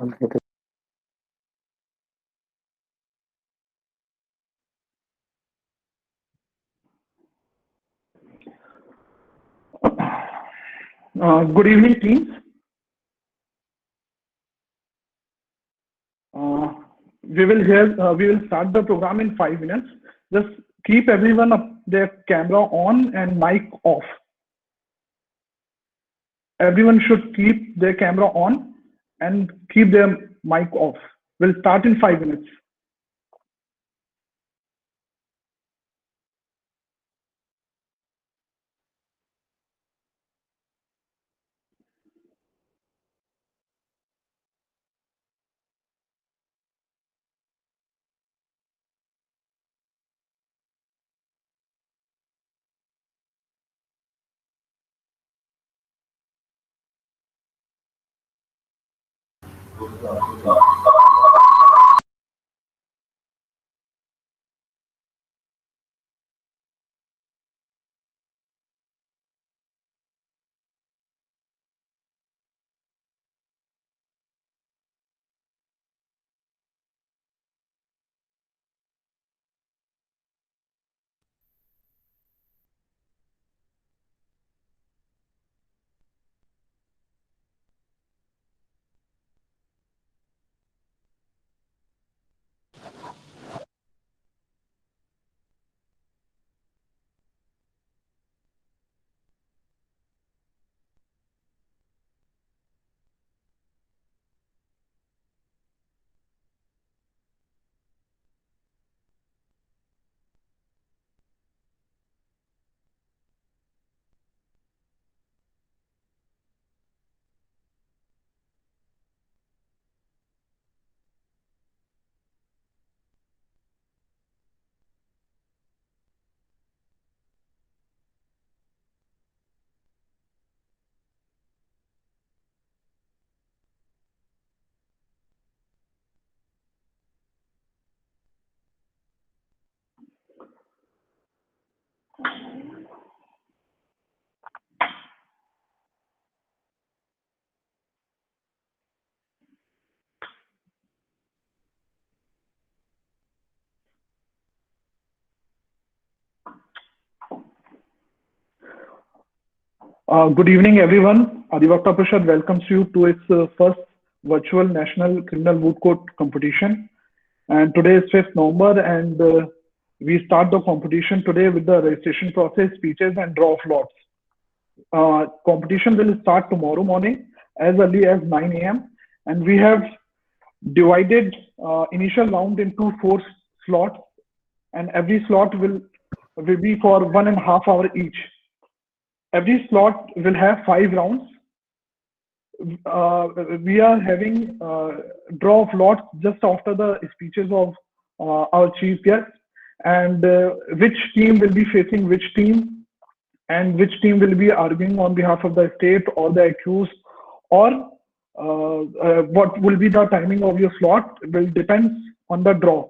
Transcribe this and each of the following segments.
Okay. Good evening, teams. Uh, we will start the program in 5 minutes. Just keep everyone up their camera on and mic off. Everyone should keep their camera on and keep their mic off. We'll start in 5 minutes. Good evening, everyone. Adivakta Prashad welcomes you to its first virtual National Criminal Moot Court competition. And today is 5th November, and we start the competition today with the registration process, speeches, and draw of lots. Competition will start tomorrow morning as early as 9 a.m. And we have divided initial round into 4 slots, and every slot will be for 1.5 hours each. Every slot will have 5 rounds. We are having draw of lots just after the speeches of our chief guest, and which team will be facing which team, and which team will be arguing on behalf of the state or the accused, or what will be the timing of your slot will depend on the draw.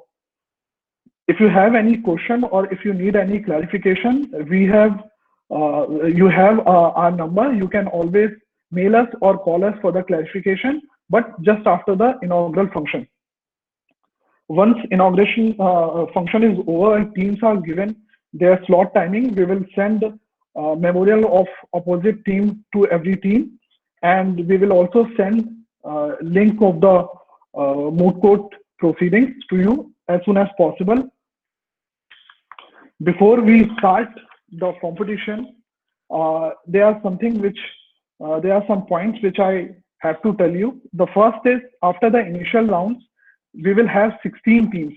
If you have any question or if you need any clarification, you have our number. You can always mail us or call us for the clarification, but just after the inaugural function. Once inauguration function is over and teams are given their slot timing, we will send memorial of opposite team to every team, and we will also send link of the moot court proceedings to you as soon as possible. Before we start the competition, there are some points which I have to tell you. The first is, after the initial rounds, we will have 16 teams.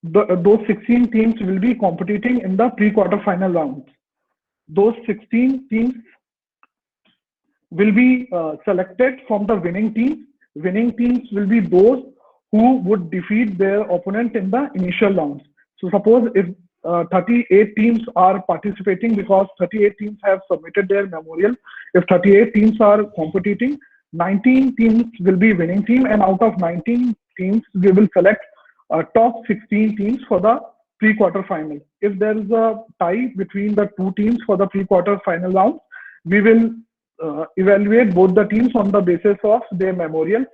Those 16 teams will be competing in the pre-quarter final rounds. Those 16 teams will be selected from the winning teams. Winning teams will be those who would defeat their opponent in the initial rounds. So suppose if 38 teams are participating, because 38 teams have submitted their memorial. If 38 teams are competing, 19 teams will be winning team, and out of 19 teams, we will select top 16 teams for the pre-quarter final. If there is a tie between the two teams for the pre-quarter final round, we will evaluate both the teams on the basis of their memorial.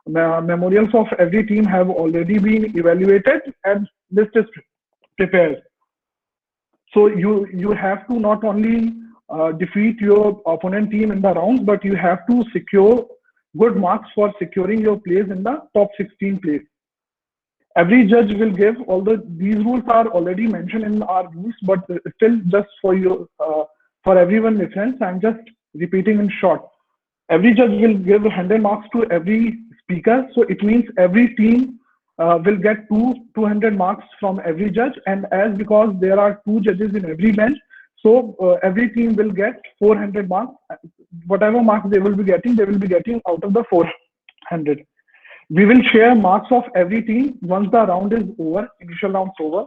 Memorials of every team have already been evaluated and list is prepared. So you have to not only defeat your opponent team in the rounds, but you have to secure good marks for securing your place in the top 16 place. Every judge will give, although these rules are already mentioned in our rules, but still just for you, for everyone reference, I'm just repeating in short. Every judge will give 100 marks to every speaker. So it means every team will get 200 marks from every judge. And as because there are two judges in every bench, so every team will get 400 marks. Whatever marks they will be getting out of the 400. We will share marks of every team once the round is over, initial round's over.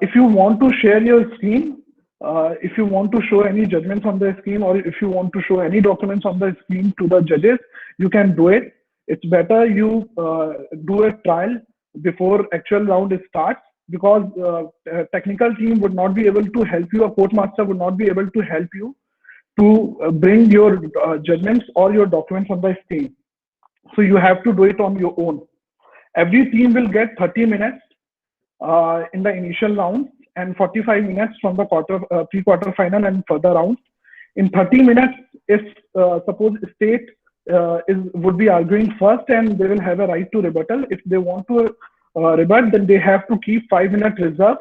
If you want to share your screen, if you want to show any judgments on the screen, or if you want to show any documents on the screen to the judges, you can do it. It's better you do a trial before actual round starts, because technical team would not be able to help you, a court master would not be able to help you to bring your judgments or your documents on the screen. So you have to do it on your own. Every team will get 30 minutes in the initial round and 45 minutes from the pre-quarter final and further rounds. In 30 minutes, if suppose state would be arguing first, and they will have a right to rebuttal. If they want to rebut, then they have to keep 5-minute reserve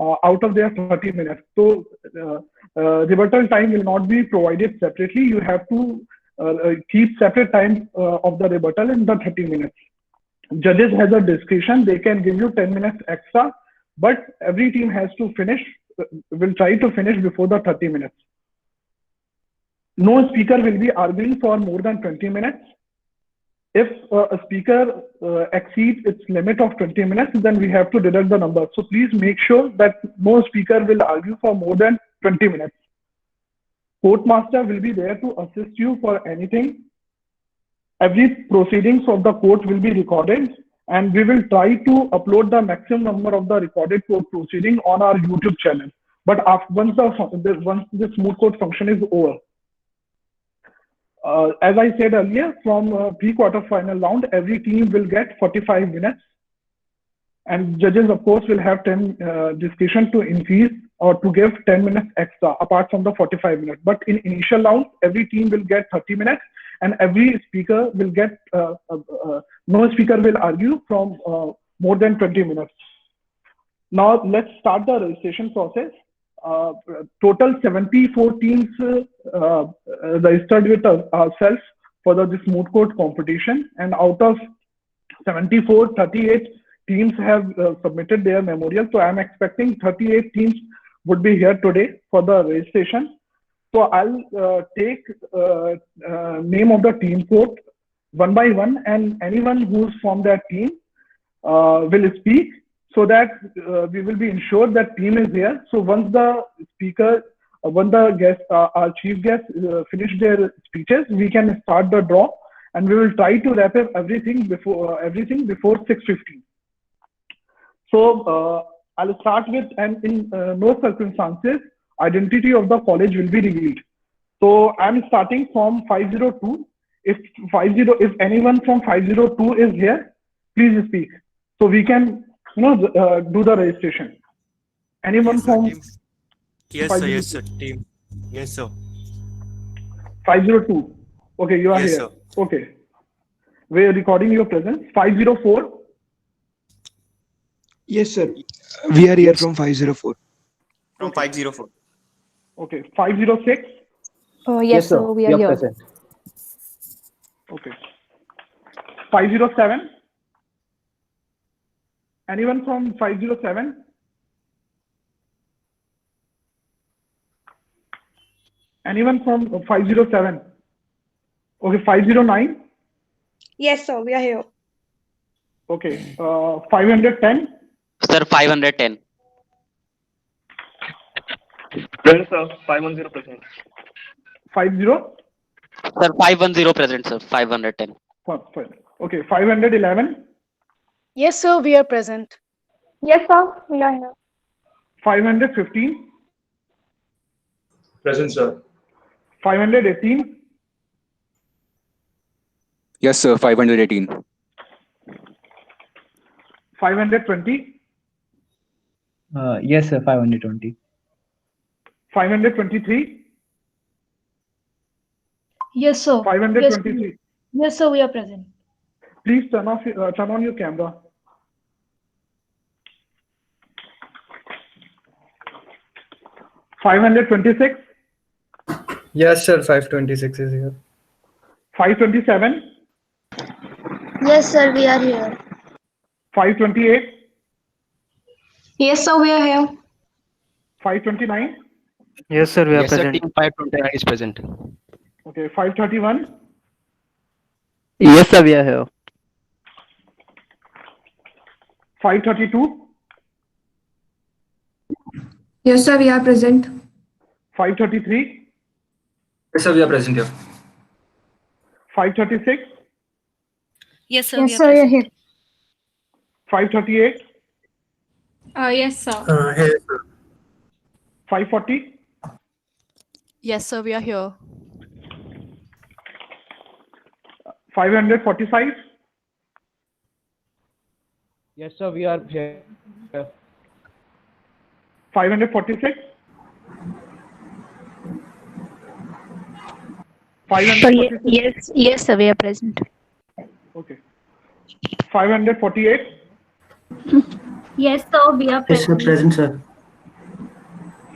out of their 30 minutes. So rebuttal time will not be provided separately. You have to keep separate time of the rebuttal in the 30 minutes. Judges has a discretion, they can give you 10 minutes extra, but every team has to finish, will try to finish before the 30 minutes. No speaker will be arguing for more than 20 minutes. If a speaker exceeds its limit of 20 minutes, then we have to deduct the number. So please make sure that no speaker will argue for more than 20 minutes. Court master will be there to assist you for anything. Every proceedings of the court will be recorded, and we will try to upload the maximum number of the recorded court proceeding on our YouTube channel. But after, once this moot court function is over. As I said earlier, from pre-quarter final round, every team will get 45 minutes. And judges, of course, will have 10 discretion to increase or to give 10 minutes extra apart from the 45 minutes. But in initial round, every team will get 30 minutes, and every speaker will get, no speaker will argue from more than 20 minutes. Now let's start the registration process. Total 74 teams registered with ourselves for this moot court competition, and out of 74, 38 teams have submitted their memorial. So I'm expecting 38 teams would be here today for the registration. So I'll take name of the team code one by one, and anyone who's from that team will speak, so that we will be ensured that team is here. So once the speaker, when the guest, our chief guest finish their speeches, we can start the draw, and we will try to wrap up everything before 6:15. So I'll start with, and in no circumstances, identity of the college will be revealed. So I'm starting from 502. If anyone from 502 is here, please speak, so we can do the registration. Anyone Yes, from team. Yes, sir. Yes, sir. Team. Yes, sir. 502. Okay, you are Yes, here. sir. Okay. We're recording your presence. 504. Yes, sir. We are here from 504. From Okay. 504. Okay. 506. Yes, sir. We are here. Present. Okay. 507. Anyone from 507? Anyone from 507? Okay, 509. Yes, sir. We are here. Okay, 510. Sir, 510. Present, sir. 510 present. 50. Sir, 510 present, sir. 510. Okay, 511. Yes, sir, we are present. Yes, sir. We are here. 515. Present, sir. 518. Yes, sir. 518. 520. Yes, sir. 520. 523. Yes, sir. 523. Yes, sir, we are present. Please turn on your camera. $526. Yes, sir. 526 is here. 527. Yes, sir. We are here. 528. Yes, sir. We are here. 529. Yes, sir, we are Yes, sir. present. Team 529 is present. Okay, 531. Yes, sir, we are here. 532. Yes, sir. We are present. 533. Yes, sir. We are present here. 536. Yes, sir. Yes, sir, we are here. 538. Yes, sir. Here, sir. 540. Yes, sir, we are here. 545. Yes, sir. We are here. 546. Sorry, 546. yes, sir, we are present. Okay. 548. Yes, sir. We are Yes, sir. Present, sir.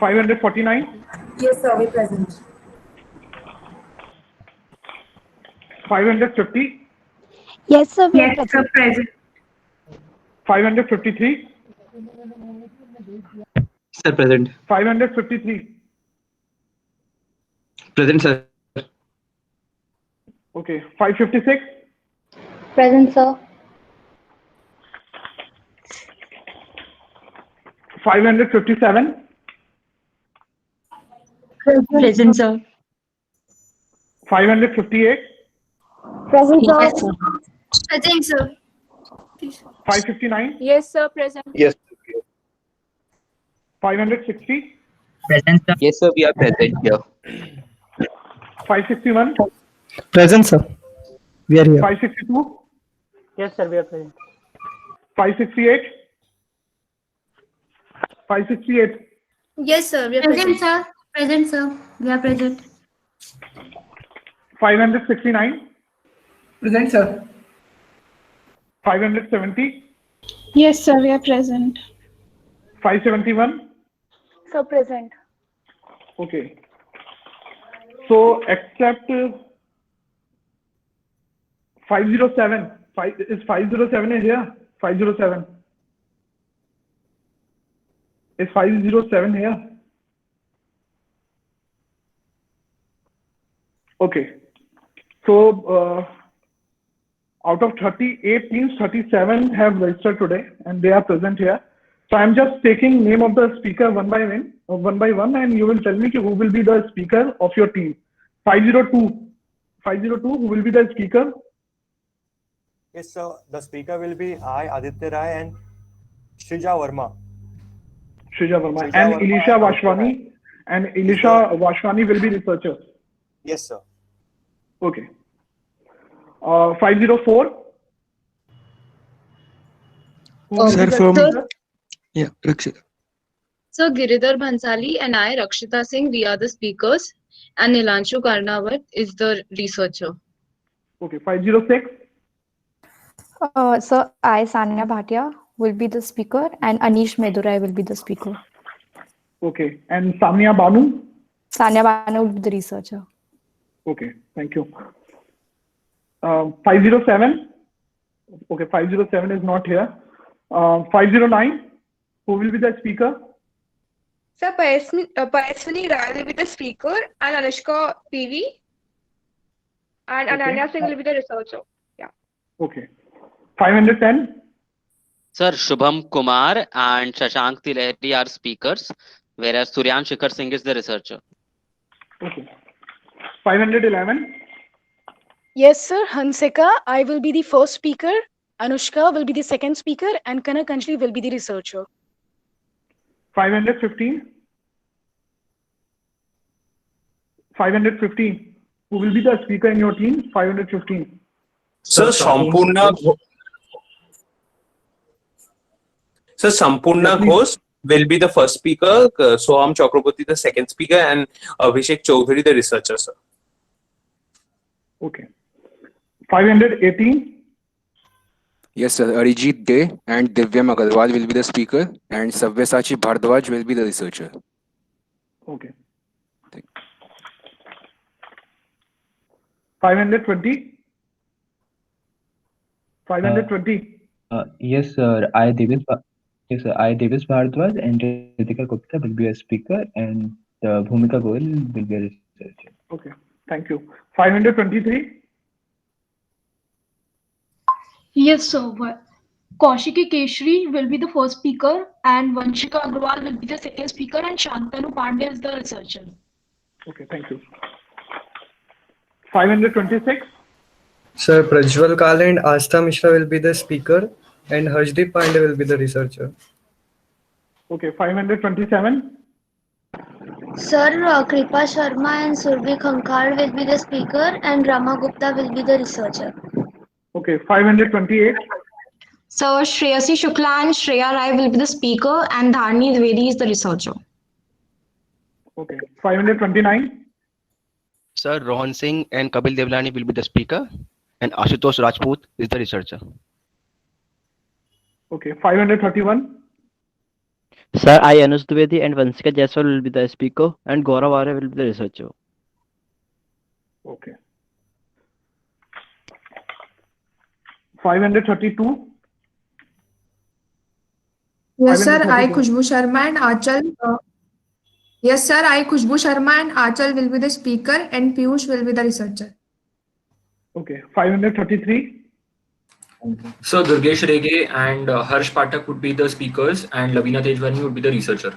549. Yes, sir. We are present. 550. Yes, sir, we are Yes, sir. present. Present. 553. Sir, present. 553. Present, sir. Okay. 556. Present, sir. 557. Present, sir. 558. Present, sir. Yes, sir. Present, sir. 559. Yes, sir, present. Yes. 560. Yes, sir. We are present here. 561. Present, sir. We are here. 562. Yes, sir, we are present. 568. 568. Yes, sir. We are present, sir. Present, sir. We are present. 569. Present, sir. 570. Yes, sir, we are present. 571. So present. Okay. So except 507. Is 507 is here? 507. Is 507 here? Okay. So out of 38 teams, 37 have registered today and they are present here. So I'm just taking name of the speaker one by one, and you will tell me who will be the speaker of your team. 502. 502, who will be the speaker? Yes, sir, the speaker will be I, Aditya Rai, and Shrija Verma. Shrija Verma. Shrija And Verma Elisha and Vashwani. And Elisha Vashwani will be researcher. Yes, sir. Okay. 504. Who will Sir, be the from speaker? yeah, Rakshita. So Giridhar Bhansali and I, Rakshita Singh, we are the speakers, and Nilanshu Karnawat is the researcher. Okay. 506. So I, Sanya Bhatia, will be the speaker, and Anish Medurai will be the speaker. Okay. And Samia Banu. Sanya Banu will be the researcher. Okay. Thank you. 507. Okay. 507 is not here. 509. Who will be the speaker? Sir, Payaswini Rai will be the speaker and Anushka PV and Okay. Ananya Singh will be the researcher. Okay. 510. Sir, Shubham Kumar and Shashank Tilahri are speakers, whereas Suryan Shikhar Singh is the researcher. Okay. 511. Yes, sir. Hansika, I will be the first speaker. Anushka will be the second speaker, and Kanak Anjali will be the researcher. 515. 515. Who will be the speaker in your team? 515. Sir, Sampurna Ghosh will be the first speaker, Soham Chakraborty the second speaker, and Abhishek Chaudhary the researcher, sir. Okay. 518. Yes, sir. Arijit Dey and Divyam Agarwal will be the speaker, and Sabyasachi Bhardwaj will be the researcher. Okay. Thank 520. 520. Yes, sir. Yes, sir. Davis Bhardwaj and Ritika Gupta will be a speaker, and Bhumika Goel will be a researcher. Okay. Thank you. 523. Yes, sir. Kaushiki Keshri will be the first speaker, and Vanshika Agrawal will be the second speaker, and Shantanu Pandey is the researcher. Okay. Thank you. 526. Sir, Prajwal Kale and Astha Mishra will be the speaker, and Harshdeep Pandey will be the researcher. Okay. 527. Sir, Kripa Sharma and Survi Khankar will be the speaker and Rama Gupta will be the researcher. Okay. 528. So Shreyasi Shukla and Shreya Rai will be the speaker, and Dharni Dwivedi is the researcher. Okay. 529. Sir, Rohan Singh and Kapil Devlani will be the speaker, and Ashutosh Rajput is the researcher. Okay. 531. Sir, I Anush Dwivedi and Vanshika Jaiswal will be the speaker, and Gaurav Arya will be the researcher. Okay. 532. Yes, sir. I 532. Khushbu Sharma and Achal. Yes, sir. I Khushbu Sharma and Achal will be the speaker, and Piyush will be the researcher. Okay. 533. So Durgesh Rege and Harsh Pathak would be the speakers, and Lavina Tejwani would be the researcher.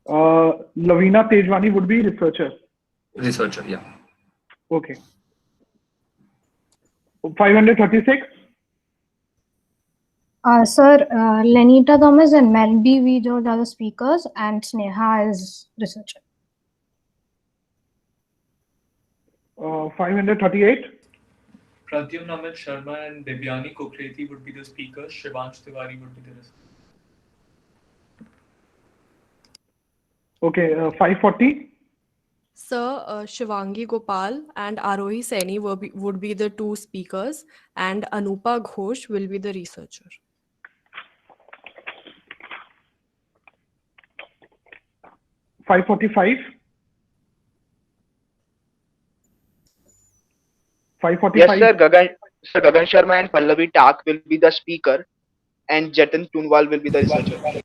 Lavina Tejwani would be researcher. Researcher, yeah. Okay. 536. Sir, Lenita Thomas and Melby V. George are the speakers, and Sneha is researcher. 538. Pradyumna Amit Sharma and Devyani Kukreti would be the speakers. Shivansh Tiwari would be the researcher. Okay. 540. Sir, Shivangi Gopal and Arohi Saini would be the two speakers, and Anupa Ghosh will be the researcher. $545. Yes, sir. Gagan Sharma and Pallavi Tak will be the speaker, and Jatan Tunwal will be the researcher.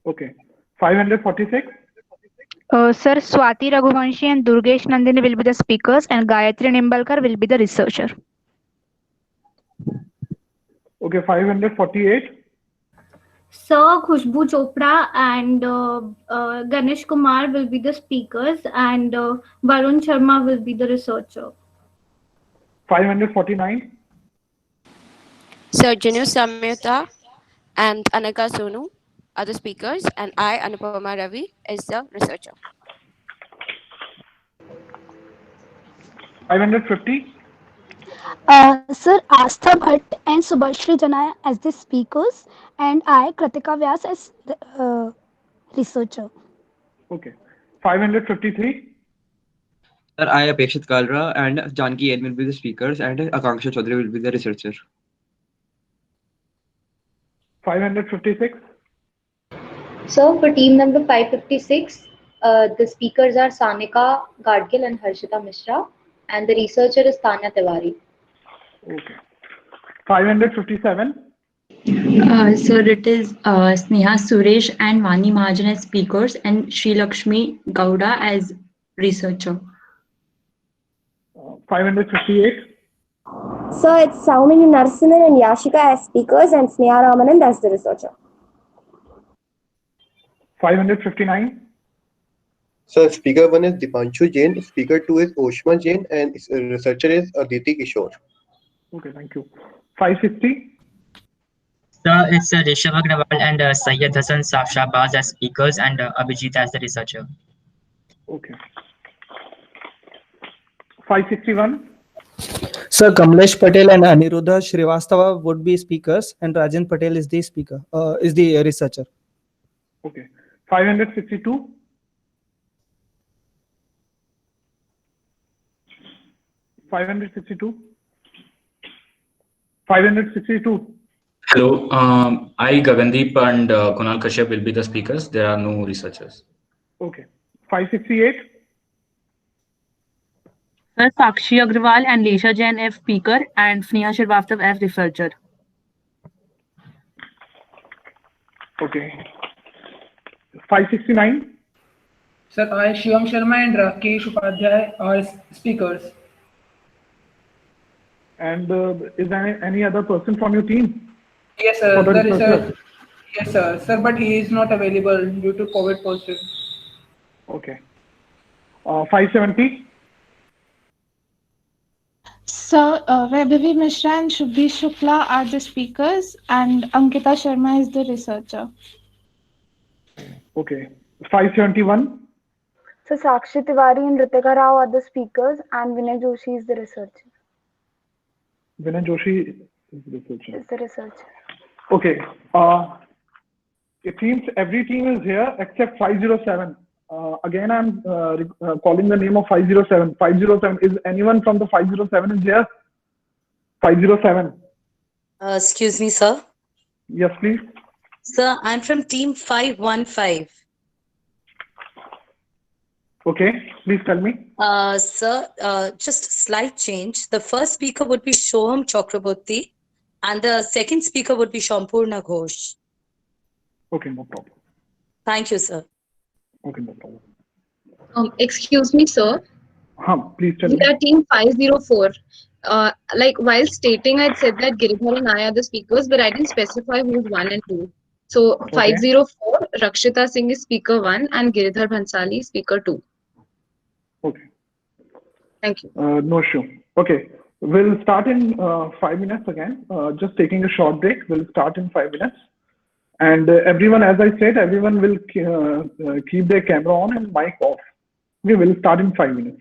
Okay. 546. Sir, Swati Raghuvanshi and Durgesh Nandini will be the speakers, and Gayatri Nimbalkar will be the researcher. Okay. 548. Sir, Khushbu Chopra and Ganesh Kumar will be the speakers, and Varun Sharma will be the researcher. 549. Sir, Janu Samyuta and Anaka Sonu are the speakers, and I, Anupama Ravi, is the researcher. 550. Sir, Astha Bhatt and Subhashri Janaya as the speakers, and I, Kritika Vyas, as the researcher. Okay. 553. Sir, I, Apekshit Kalra and Janki N will be the speakers, and Akanksha Chaudhary will be the researcher. 556. So for team number 556, the speakers are Sanika Gadgil and Harshita Mishra, and the researcher is Tanya Tiwari. Okay. 557. Sir, it is Sneha Suresh and Vani Mahajan as speakers and Sri Lakshmi Gowda as researcher. 558. Sir, it's Saumini Narasimhan and Yashika as speakers and Sneha Ramanand as the researcher. 559. So speaker 1 is Dipanshu Jain, speaker 2 is Oshma Jain, and researcher is Aditi Kishore. Okay, thank you. 560. Sir, it's Rishabh Agrawal and Syed Hassan Shahbaz as speakers and Abhijit as the researcher. Okay. 561. Sir, Kamlesh Patel and Aniruddha Srivastava would be speakers, and Rajan Patel is the speaker, is the researcher. Okay. 562. 562. 562. Hello, I, Gagandeep and Kunal Kashyap will be the speakers. There are no researchers. Okay. 568. Sir, Sakshi Agrawal and Lesha Jain as speaker and Sneha Srivastava as researcher. Okay. 569. Sir, I, Shivam Sharma and Rakesh Upadhyay are speakers. And is there any other person from your team? Yes, sir. For the There is researcher? yes, sir. Sir, but he is not available due to COVID positive. Okay. 570. Sir, Vaibhavi Mishra and Shubhi Shukla are the speakers and Ankita Sharma is the researcher. Okay. 571. So Sakshi Tiwari and Ritika Rao are the speakers and Vinay Joshi is the researcher. Vinay Joshi is the researcher. Is the researcher. Okay. It seems every team is here except 507. Again, I'm calling the name of 507. 507. Is anyone from the 507 is here? 507. Excuse me, sir. Yes, please. Sir, I'm from team 515. Okay, please tell me. Sir, just a slight change. The first speaker would be Shoham Chakraborty and the second speaker would be Shampurna Ghosh. Okay, no problem. Thank you, sir. Okay, no problem. Excuse me, sir. Please tell me. We are team 504. Like while stating, I'd said that Giridhar and I are the speakers, but I didn't specify who's 1 and 2. So Okay. 504, Rakshita Singh is speaker 1 and Giridhar Bhansali is speaker 2. Okay. Thank you. No issue. Okay, we'll start in 5 minutes again. Just taking a short break. We'll start in 5 minutes. And everyone, as I said, everyone will keep their camera on and mic off. We will start in 5 minutes.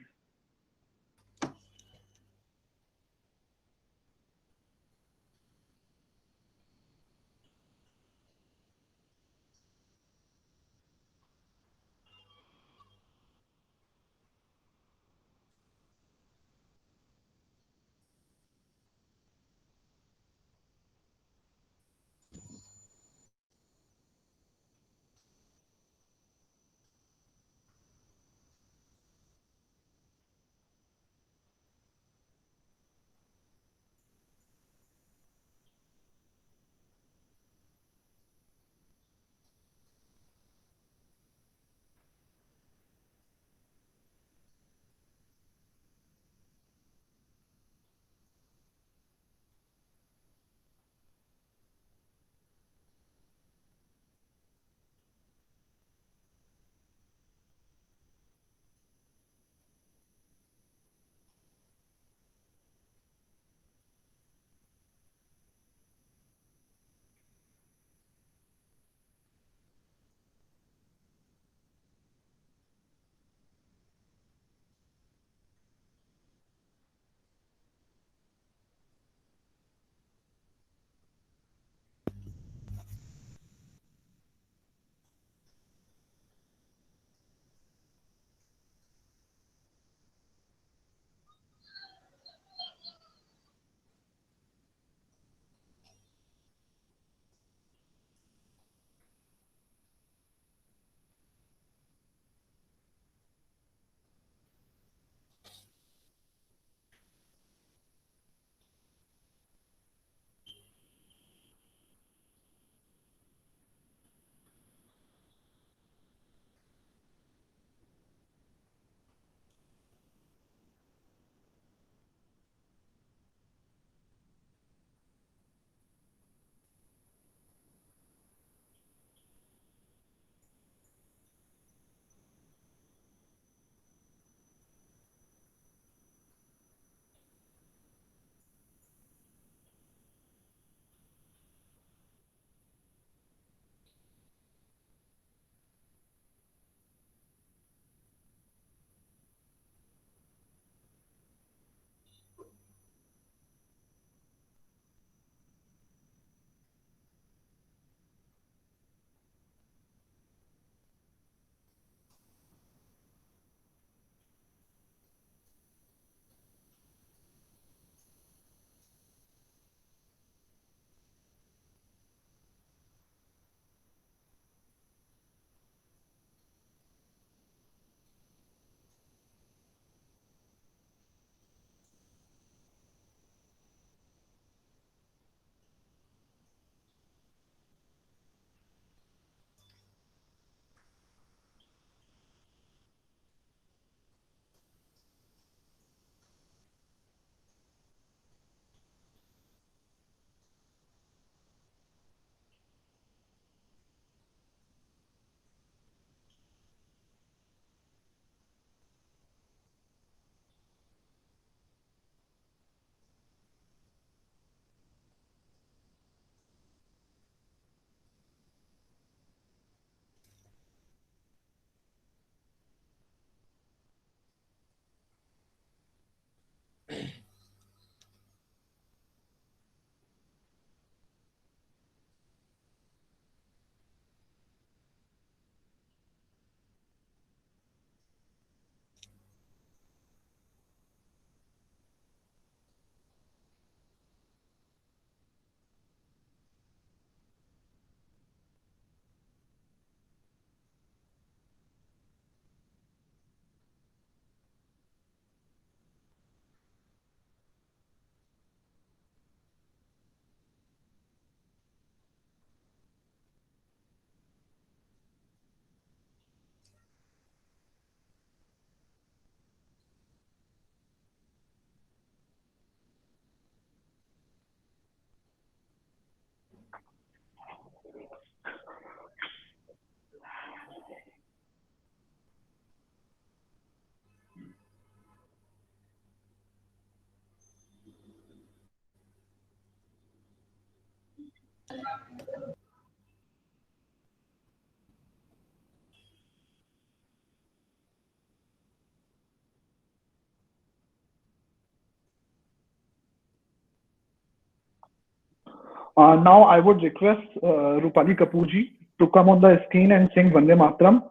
Now I would request Rupali Kapoor ji to come on the screen and sing Vande Mataram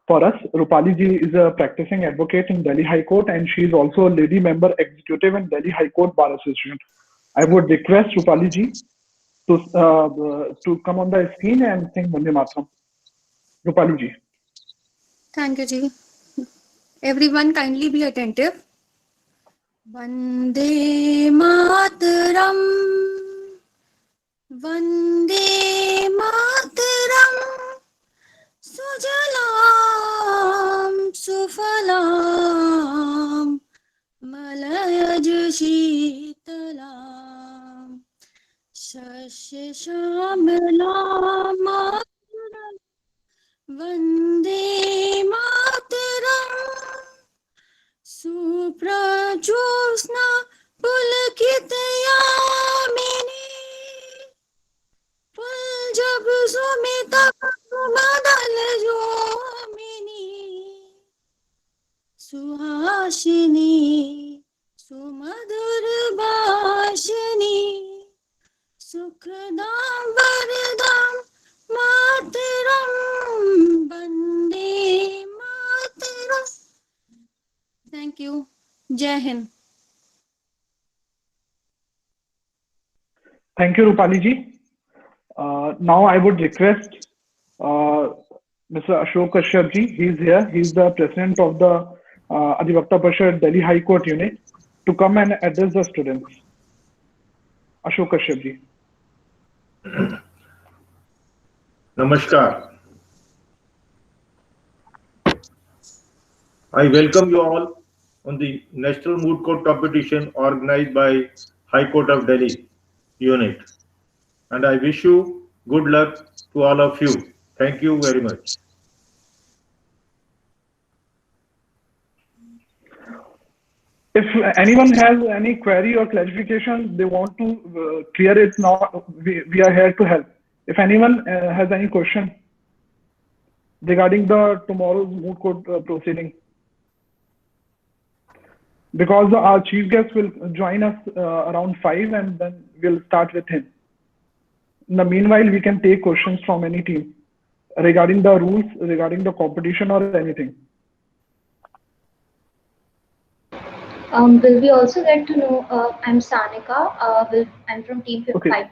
for us. Rupali ji is a practicing advocate in Delhi High Court and she is also a lady member executive in Delhi High Court Bar Association. I would request Rupali ji to come on the screen and sing Vande Mataram. Rupali ji. Thank you, ji. Everyone kindly be attentive. Vande Mataram. Vande Mataram. Sujalam Sufalam Malayaj Shitalam Shasya Shamalam Mataram Vande Mataram Suprajosna Pulkitayamini Puljab Sumita Madal Jomini Suhashini Sumadur Bashini Sukhdam Varadam Mataram Vande Mataram. Thank you. Jai Hind. Thank you, Rupali ji. Now I would request Mr. Ashok Kashyap ji. He is here. He is the president of the Adhivakta Parishad Delhi High Court unit to come and address the students. Ashok Kashyap ji. Namaskar. I welcome you all on the National Moot Court competition organized by High Court of Delhi unit. And I wish you good luck to all of you. Thank you very much. If anyone has any query or clarification, they want to clear it now, we are here to help. If anyone has any question regarding the tomorrow's moot court proceeding, because our chief guest will join us around 5 and then we'll start with him. In the meanwhile, we can take questions from any team regarding the rules, regarding the competition or anything. Will we also get to know, I'm Sanika, I'm from team 556. Okay.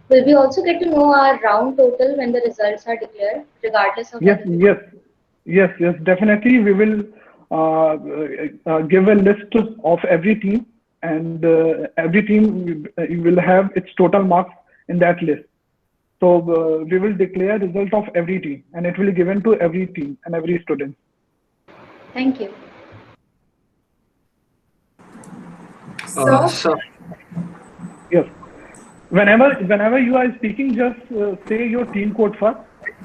Will we also get to know our round total when the results are declared, regardless of Yes, definitely. We will give a list of every team, and every team will have its total marks in that list. So we will declare result of every team, and it will be given to every team and every student. Thank you. So, yes. Whenever you are speaking, just say your team code first,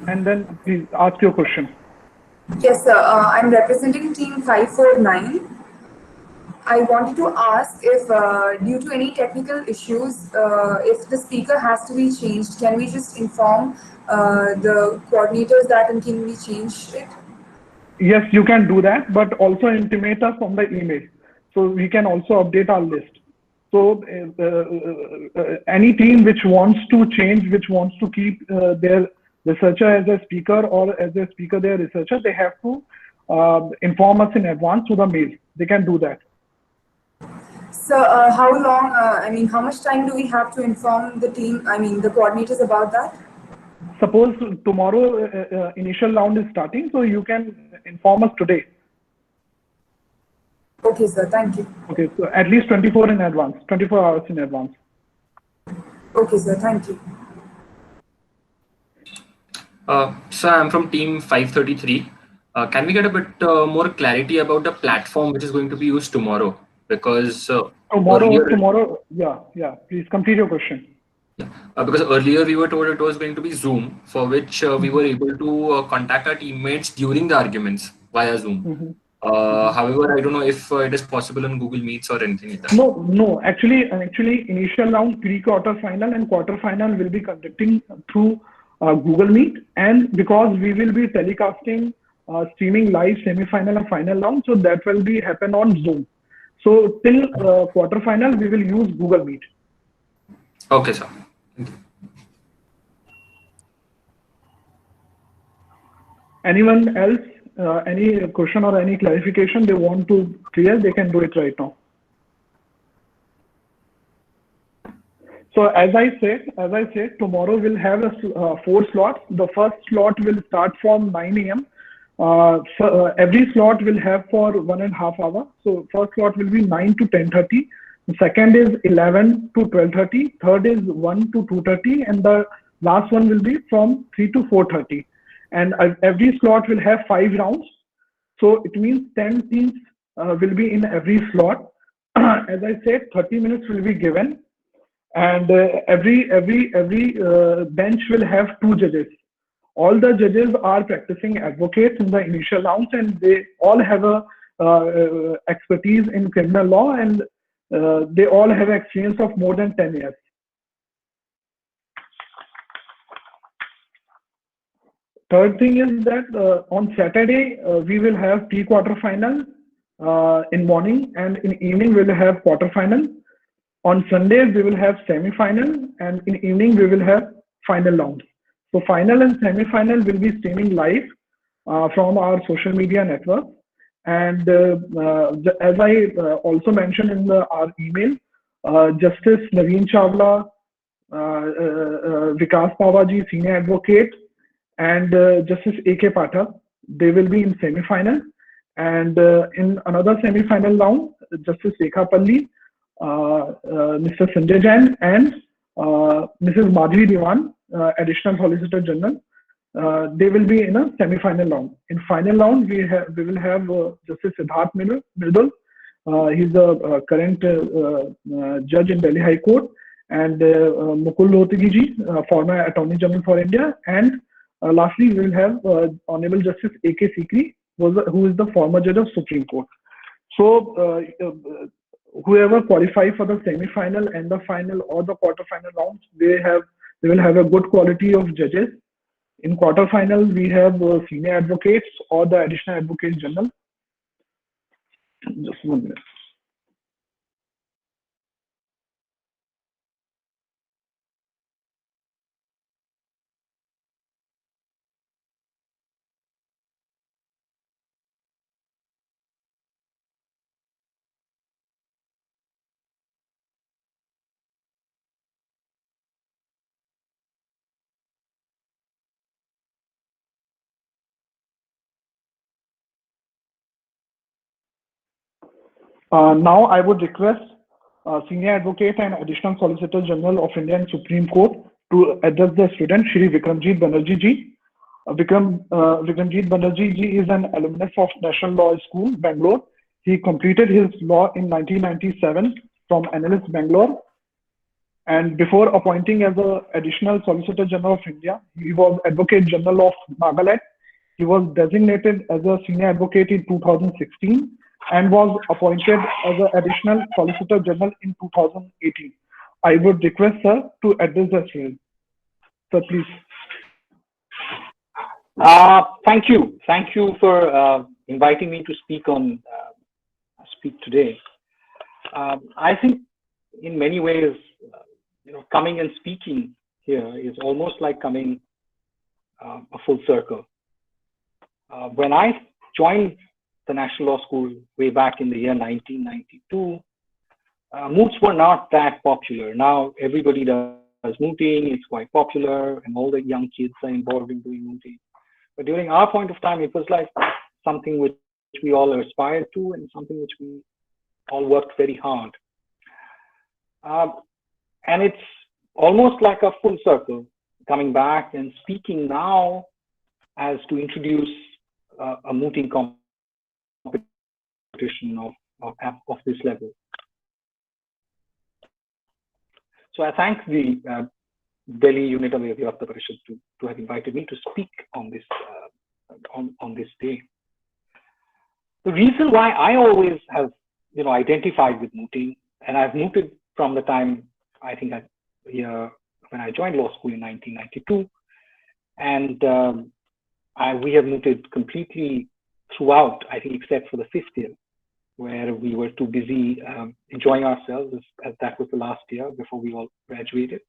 and then please ask your question. Yes, sir. I'm representing team 549. I wanted to ask if, due to any technical issues, if the speaker has to be changed, can we just inform the coordinators that and can we change it? Yes, you can do that, but also intimate us on the email, so we can also update our list. So any team which wants to change, which wants to keep their researcher as a speaker or as a speaker their researcher, they have to inform us in advance through the mail. They can do that. So how long, how much time do we have to inform the team, the coordinators about that? Suppose tomorrow initial round is starting, so you can inform us today. Okay, sir. Thank you. Okay, so at least 24 hours in advance. Okay, sir. Thank you. So I'm from team 533. Can we get a bit more clarity about the platform which is going to be used tomorrow? Because tomorrow, yeah. Please complete your question. Because earlier we were told it was going to be Zoom, for which we were able to contact our teammates during the arguments via Zoom. However, I don't know if it is possible on Google Meets or anything like that. No. Actually, initial round, pre-quarter final, and quarter final will be conducting through Google Meet, and because we will be telecasting, streaming live semi-final and final round, so that will be happen on Zoom. So till quarter final, we will use Google Meet. Okay, sir. Anyone else? Any question or any clarification they want to clear, they can do it right now. So as I said, tomorrow we'll have 4 slots. The first slot will start from 9 a.m. Every slot will have for 1.5 hours. So first slot will be 9 to 10:30. The second is 11 to 12:30. Third is 1 to 2:30, and the last one will be from 3 to 4:30. And every slot will have 5 rounds. So it means 10 teams will be in every slot. As I said, 30 minutes will be given. And every bench will have 2 judges. All the judges are practicing advocates in the initial rounds, and they all have a expertise in criminal law, and they all have experience of more than 10 years. Third thing is that on Saturday we will have pre-quarter final in morning, and in evening we will have quarter final. On Sunday we will have semi-final, and in evening we will have final rounds. So final and semi-final will be streaming live from our social media network. And as I also mentioned in our email, Justice Naveen Chawla, Vikas Pawaji, senior advocate, and Justice A.K. Pathak, they will be in semi-final. And in another semi-final round, Justice Rekha Palli, Mr. Sanjay Jain, and Mrs. Madhuri Diwan, Additional Solicitor General, they will be in a semi-final round. In final round, we will have Justice Siddharth Mridul. He's the current judge in Delhi High Court, and Mukul Rohtgi ji, former Attorney General for India, and lastly, we will have Honorable Justice A.K. Sikri, who is the former judge of Supreme Court. So whoever qualifies for the semi-final and the final or the quarter-final rounds, they will have a good quality of judges. In quarter-final, we have senior advocates or the additional advocate general. Just 1 minute. Now I would request Senior Advocate and Additional Solicitor General of India and Supreme Court to address the student, Shri Vikramjit Banerjee ji. Vikramjit Banerjee ji is an alumnus of National Law School, Bangalore. He completed his law in 1997 from NLS Bangalore. And before appointing as the Additional Solicitor General of India, he was Advocate General of Nagaland. He was designated as a Senior Advocate in 2016 and was appointed as an Additional Solicitor General in 2018. I would request sir to address the student. Sir, please. Thank you. Thank you for inviting me to speak today. I think in many ways, coming and speaking here is almost like coming a full circle. When I joined the National Law School way back in the year 1992, moots were not that popular. Now everybody does mooting, it's quite popular, and all the young kids are involved in doing mooting. But during our point of time, it was like something which we all aspired to and something which we all worked very hard. And it's almost like a full circle, coming back and speaking now as to introduce a mooting competition of this level. So I thank the Delhi unit of Adhyavakta Parishad to have invited me to speak on this day. The reason why I always have, identified with mooting, and I've mooted from the time I think when I joined law school in 1992, and we have mooted completely throughout, I think, except for the 5th year, where we were too busy enjoying ourselves, as that was the last year before we all graduated.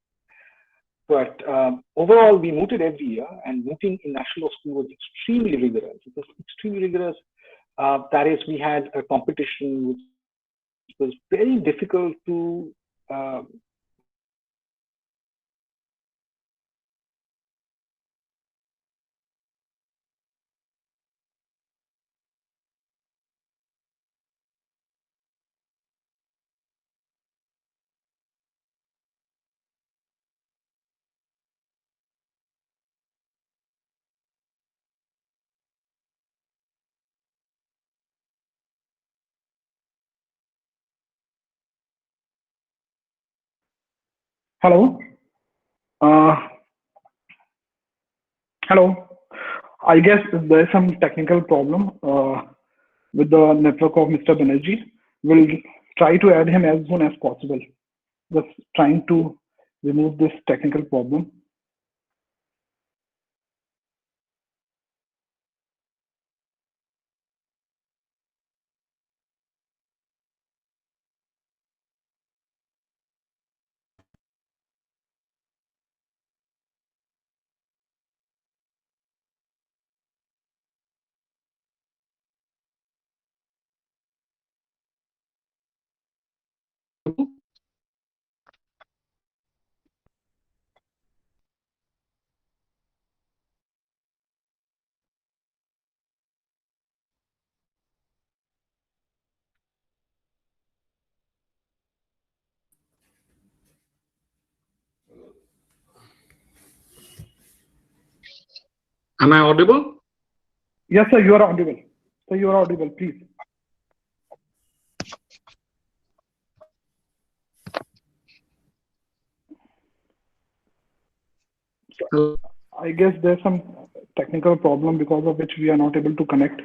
But overall, we mooted every year, and mooting in National Law School was extremely rigorous. It was extremely rigorous. That is, we had a competition which was very difficult to Hello. Hello. I guess there's some technical problem with the network of Mr. Banerjee. We'll try to add him as soon as possible. Just trying to remove this technical problem. Am I audible? Yes, sir, you are audible. Sir, you are audible, please. I guess there's some technical problem because of which we are not able to connect.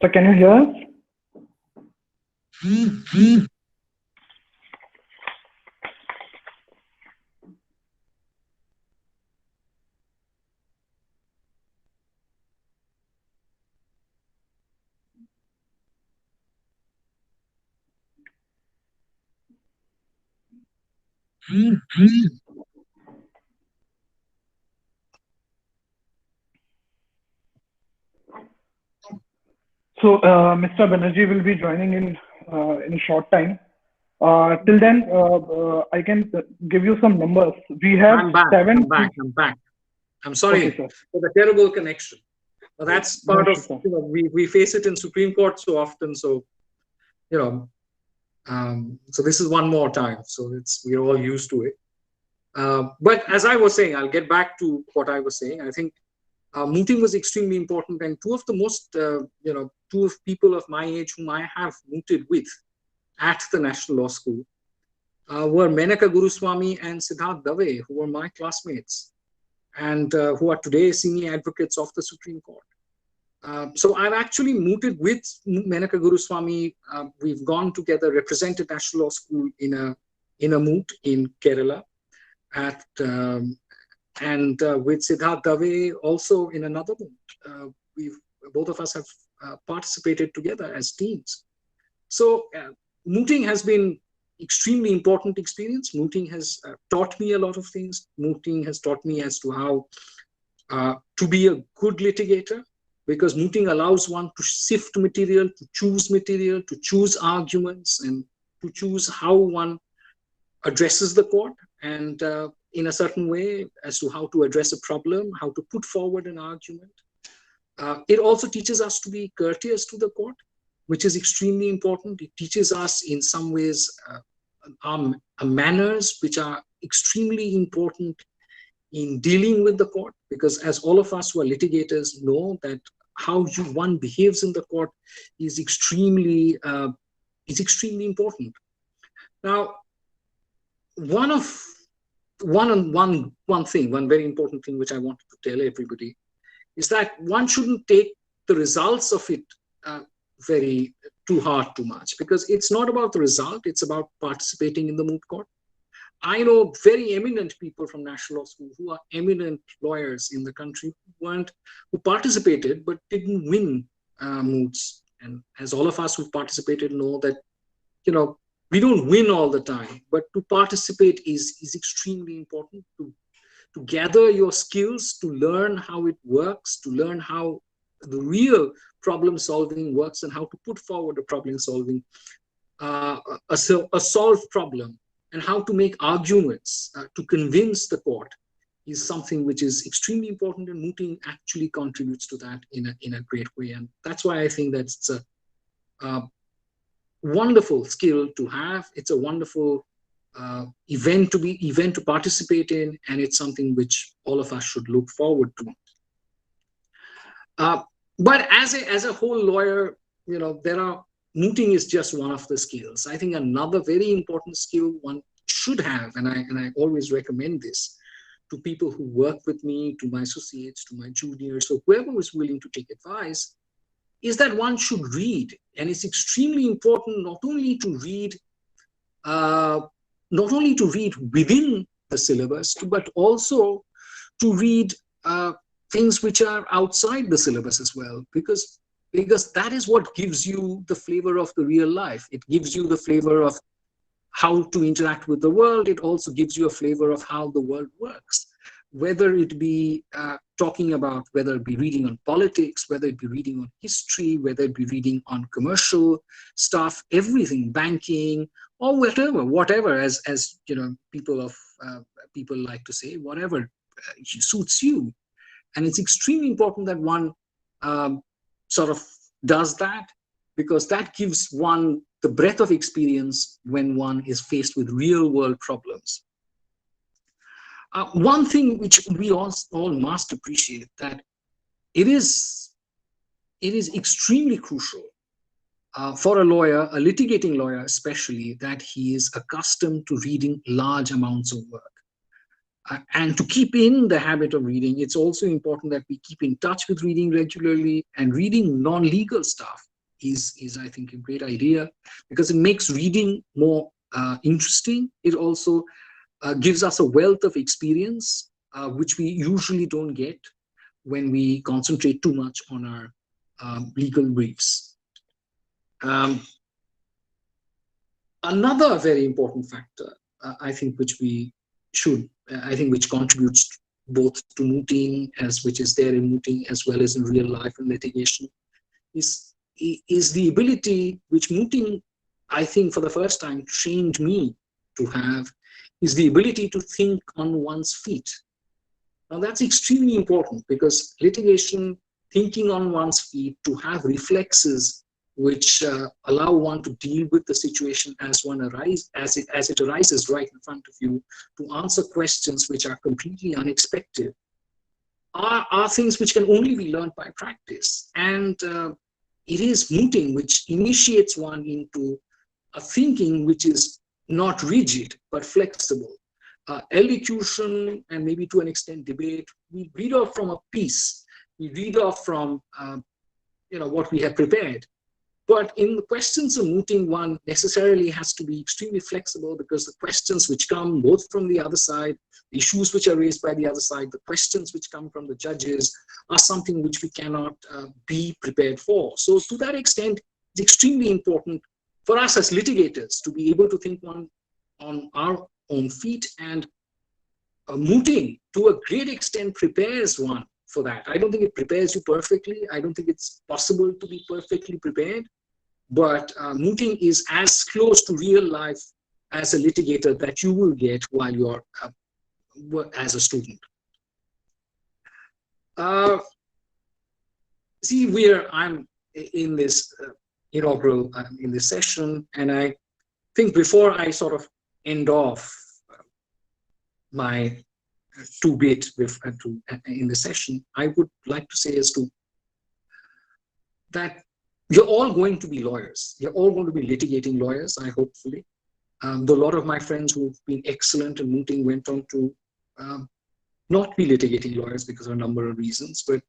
So can you hear us? So Mr. Banerjee will be joining in a short time. Till then, I can give you some numbers. We have I'm back. I'm back. I'm sorry Okay, for the terrible connection. But that's part of, we face it in Supreme Court so often. So, so this is one more time. So we're all used to it. But as I was saying, I'll get back to what I was saying. I think mooting was extremely important, and two of the most, two of people of my age whom I have mooted with at the National Law School were Menaka Guruswamy and Siddharth Dave, who were my classmates and who are today senior advocates of the Supreme Court. So I've actually mooted with Menaka Guruswamy. We've gone together, represented National Law School in a moot in Kerala, and with Siddharth Dave also in another moot. Both of us have participated together as teams. So mooting has been extremely important experience. Mooting has taught me a lot of things. Mooting has taught me as to how to be a good litigator, because mooting allows one to sift material, to choose arguments, and to choose how one addresses the court, and in a certain way as to how to address a problem, how to put forward an argument. It also teaches us to be courteous to the court, which is extremely important. It teaches us in some ways manners, which are extremely important in dealing with the court, because as all of us who are litigators know, that how one behaves in the court is extremely important. Now, one of one very important thing which I wanted to tell everybody is that one shouldn't take the results of it very too hard too much, because it's not about the result, it's about participating in the moot court. I know very eminent people from National Law School who are eminent lawyers in the country who participated but didn't win moots. And as all of us who participated know that, we don't win all the time, but to participate is extremely important, to gather your skills, to learn how it works, to learn how the real problem solving works and how to put forward a problem solving, a solved problem, and how to make arguments to convince the court is something which is extremely important, and mooting actually contributes to that in a great way. And that's why I think that's a wonderful skill to have. It's a wonderful event to participate in, and it's something which all of us should look forward to. But as a whole lawyer, mooting is just one of the skills. I think another very important skill one should have, and I always recommend this to people who work with me, to my associates, to my juniors, or whoever is willing to take advice, is that one should read. And it's extremely important not only to read within the syllabus, but also to read things which are outside the syllabus as well, because that is what gives you the flavor of the real life. It gives you the flavor of how to interact with the world. It also gives you a flavor of how the world works, whether it be whether it be reading on politics, whether it be reading on history, whether it be reading on commercial stuff, everything, banking, or whatever, as people like to say, whatever suits you. And it's extremely important that one sort of does that, because that gives one the breadth of experience when one is faced with real world problems. One thing which we all must appreciate, that it is extremely crucial for a lawyer, a litigating lawyer especially, that he is accustomed to reading large amounts of work. And to keep in the habit of reading, it's also important that we keep in touch with reading regularly, and reading non-legal stuff is I think a great idea, because it makes reading more interesting. It also gives us a wealth of experience, which we usually don't get when we concentrate too much on our legal briefs. Another very important factor, I think, which contributes both to mooting, which is there in mooting as well as in real life and litigation, is the ability which mooting, I think, for the first time trained me to have, is the ability to think on one's feet. Now that's extremely important, because litigation, thinking on one's feet, to have reflexes which allow one to deal with the situation as it arises right in front of you, to answer questions which are completely unexpected, are things which can only be learned by practice. And it is mooting which initiates one into a thinking which is not rigid but flexible. Elocution, and maybe to an extent debate, we read off from a piece, we read off from what we have prepared. But in the questions of mooting, one necessarily has to be extremely flexible, because the questions which come both from the other side, the issues which are raised by the other side, the questions which come from the judges, are something which we cannot be prepared for. So to that extent, it's extremely important for us as litigators to be able to think on our own feet, and mooting to a great extent prepares one for that. I don't think it prepares you perfectly. I don't think it's possible to be perfectly prepared, but mooting is as close to real life as a litigator that you will get while you're as a student. I'm in this inaugural, in this session, and I think before I sort of end off my two-bit in the session, I would like to say that you're all going to be lawyers. You're all going to be litigating lawyers, hopefully. Though a lot of my friends who've been excellent in mooting went on to not be litigating lawyers because of a number of reasons, but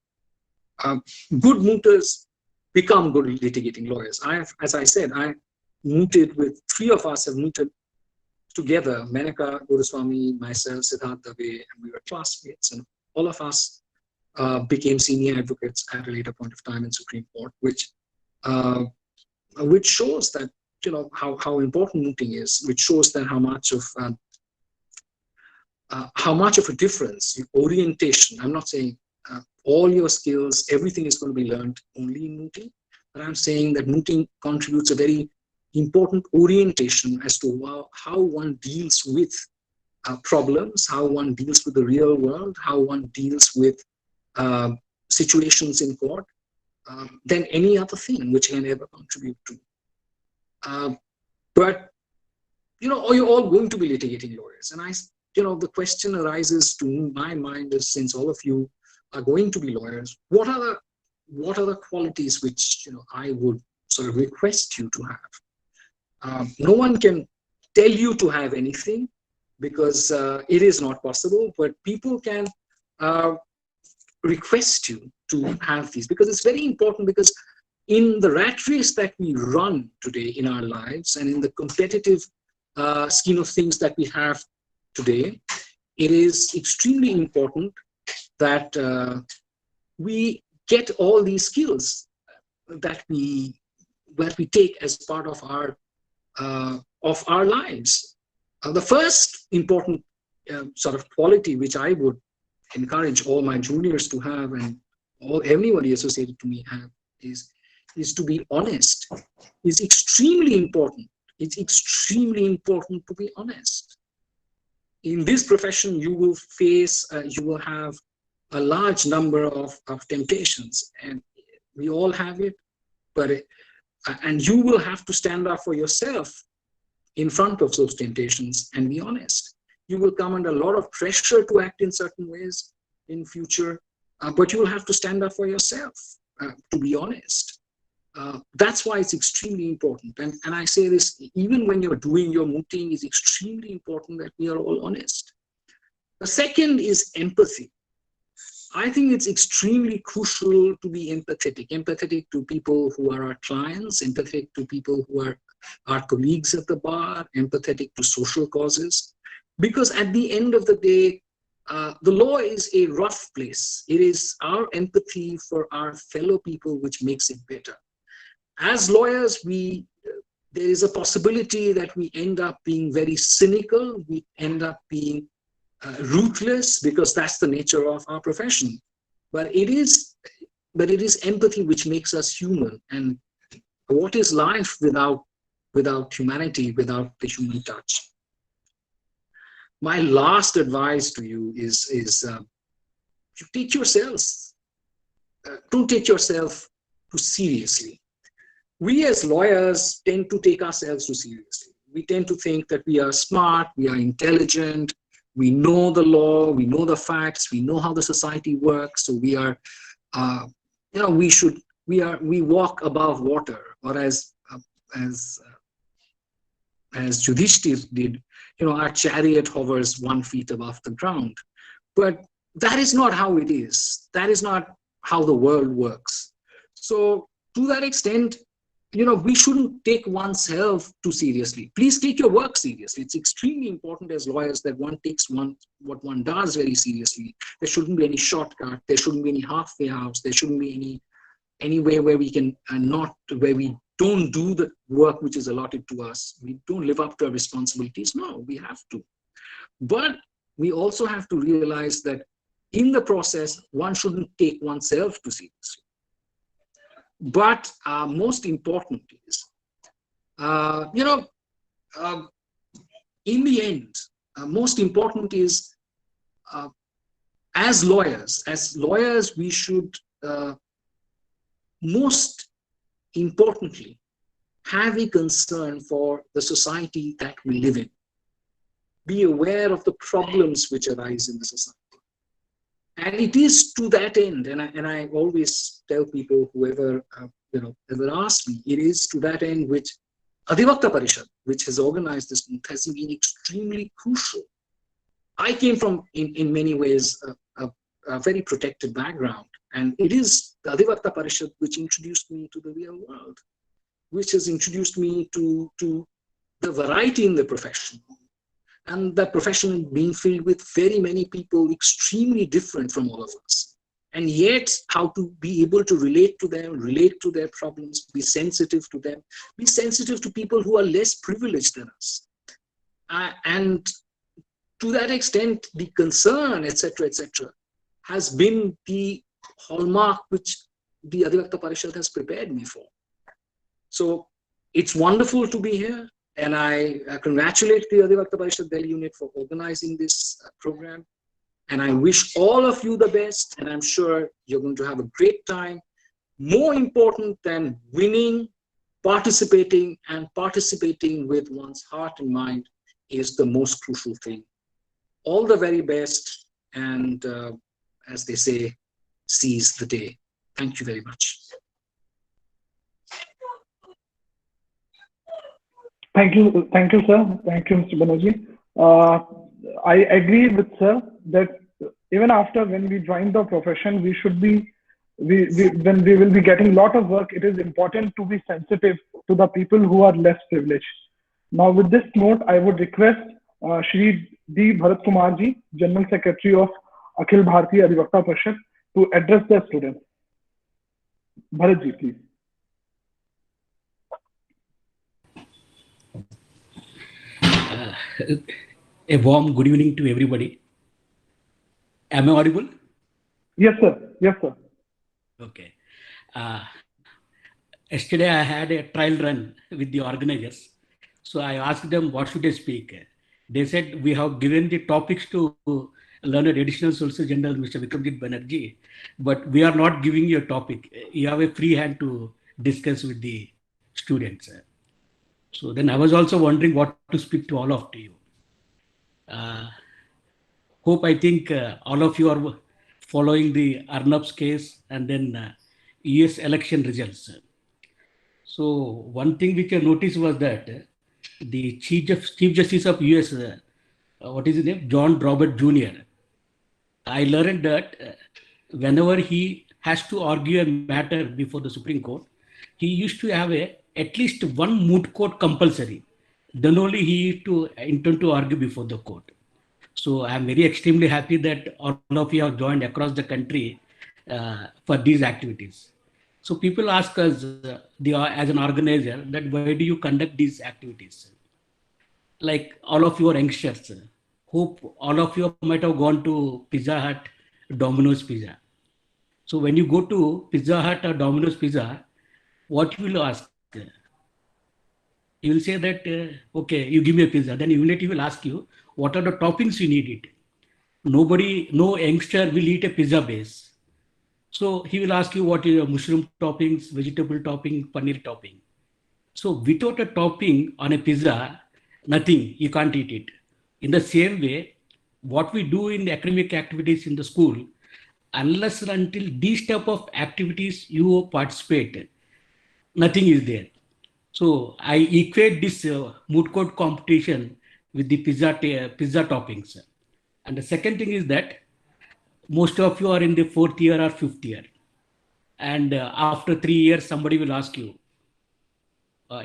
good mooters become good litigating lawyers. As I said, I mooted with, 3 of us have mooted together, Menaka Guruswamy, myself, Siddharth Dave, and we were classmates, and all of us became senior advocates at a later point of time in Supreme Court, which shows that, you know, how important mooting is, which shows that how much of a difference, orientation. I'm not saying all your skills, everything is going to be learned only in mooting, but I'm saying that mooting contributes a very important orientation as to how one deals with problems, how one deals with the real world, how one deals with situations in court, than any other thing which can ever contribute to. But, you know, are you all going to be litigating lawyers? And the question arises to my mind is, since all of you are going to be lawyers, what are the qualities which, you know, I would sort of request you to have? No one can tell you to have anything because it is not possible, but people can request you to have these, because it's very important, because in the rat race that we run today in our lives and in the competitive scheme of things that we have today, it is extremely important that we get all these skills that we take as part of our lives. The first important sort of quality which I would encourage all my juniors to have, and everybody associated to me have, is to be honest. It's extremely important. It's extremely important to be honest. In this profession, you will face, you will have a large number of temptations, and we all have it. And you will have to stand up for yourself in front of those temptations and be honest. You will come under a lot of pressure to act in certain ways in future, but you will have to stand up for yourself to be honest. That's why it's extremely important. And I say this, even when you're doing your mooting, it's extremely important that we are all honest. The second is empathy. I think it's extremely crucial to be empathetic to people who are our clients, empathetic to people who are our colleagues at the bar, empathetic to social causes. Because at the end of the day, the law is a rough place. It is our empathy for our fellow people which makes it better. As lawyers, there is a possibility that we end up being very cynical, we end up being ruthless, because that's the nature of our profession. But it is empathy which makes us human. And what is life without humanity, without the human touch? My last advice to you is you take yourselves, don't take yourself too seriously. We as lawyers tend to take ourselves too seriously. We tend to think that we are smart, we are intelligent, we know the law, we know the facts, we know how the society works. So we are, we walk above water, or as Yudhishthir did, our chariot hovers 1 foot above the ground. But that is not how it is. That is not how the world works. So to that extent, we shouldn't take oneself too seriously. Please take your work seriously. It's extremely important as lawyers that one takes what one does very seriously. There shouldn't be any shortcut. There shouldn't be any halfway house. There shouldn't be any way where we can where we don't do the work which is allotted to us. We don't live up to our responsibilities. No, we have to. But we also have to realize that in the process, one shouldn't take oneself too seriously. But most important is, in the end, most important is, as lawyers, we should most importantly have a concern for the society that we live in. Be aware of the problems which arise in the society. And it is to that end, and I always tell people, whoever ever asks me, it is to that end which Adhivakta Parishad, which has organized this meet, has been extremely crucial. I came from, in many ways, a very protected background. And it is the Adhivakta Parishad which introduced me to the real world, which has introduced me to the variety in the profession. And that profession being filled with very many people extremely different from all of us. And yet how to be able to relate to them, relate to their problems, be sensitive to them, be sensitive to people who are less privileged than us. And to that extent, the concern, etc., has been the hallmark which the Adhivakta Parishad has prepared me for. So it's wonderful to be here, and I congratulate the Adhivakta Parishad Delhi unit for organizing this program. And I wish all of you the best, and I'm sure you're going to have a great time. More important than winning, participating with one's heart and mind is the most crucial thing. All the very best, and as they say, seize the day. Thank you very much. Thank you, sir. Thank you, Mr. Banerjee. I agree with sir that even after when we join the profession, we should be, when we will be getting a lot of work, it is important to be sensitive to the people who are less privileged. Now, with this note, I would request Shri D. Bharat Kumar ji, General Secretary of Akhil Bharatiya Adhivakta Parishad, to address the students. Bharat ji, please. A warm good evening to everybody. Am I audible? Yes, sir. Yes, sir. Okay. Yesterday I had a trial run with the organizers. So I asked them, what should I speak? They said, we have given the topics to Learned Additional Solicitor General, Mr. Vikramjit Banerjee, but we are not giving you a topic. You have a free hand to discuss with the students. So then I was also wondering what to speak to all of you. Hope I think all of you are following the Arnab's case and then US election results. So one thing which I noticed was that the Chief Justice of US, what is his name? John Roberts Jr. I learned that whenever he has to argue a matter before the Supreme Court, he used to have at least one moot court compulsory. Then only he used to intend to argue before the court. So I'm very extremely happy that all of you have joined across the country for these activities. So people ask us, as an organizer, that why do you conduct these activities? Like all of you are youngsters. Hope all of you might have gone to Pizza Hut, Domino's Pizza. So when you go to Pizza Hut or Domino's Pizza, what you will ask? You will say that, okay, you give me a pizza. Then immediately will ask you, what are the toppings you need it? No youngster will eat a pizza base. So he will ask you what is your mushroom toppings, vegetable topping, paneer topping. So without a topping on a pizza, nothing, you can't eat it. In the same way, what we do in the academic activities in the school, unless and until these type of activities you participate, nothing is there. So I equate this moot court competition with the pizza toppings. And the second thing is that most of you are in the 4th year or 5th year. And after 3 years, somebody will ask you,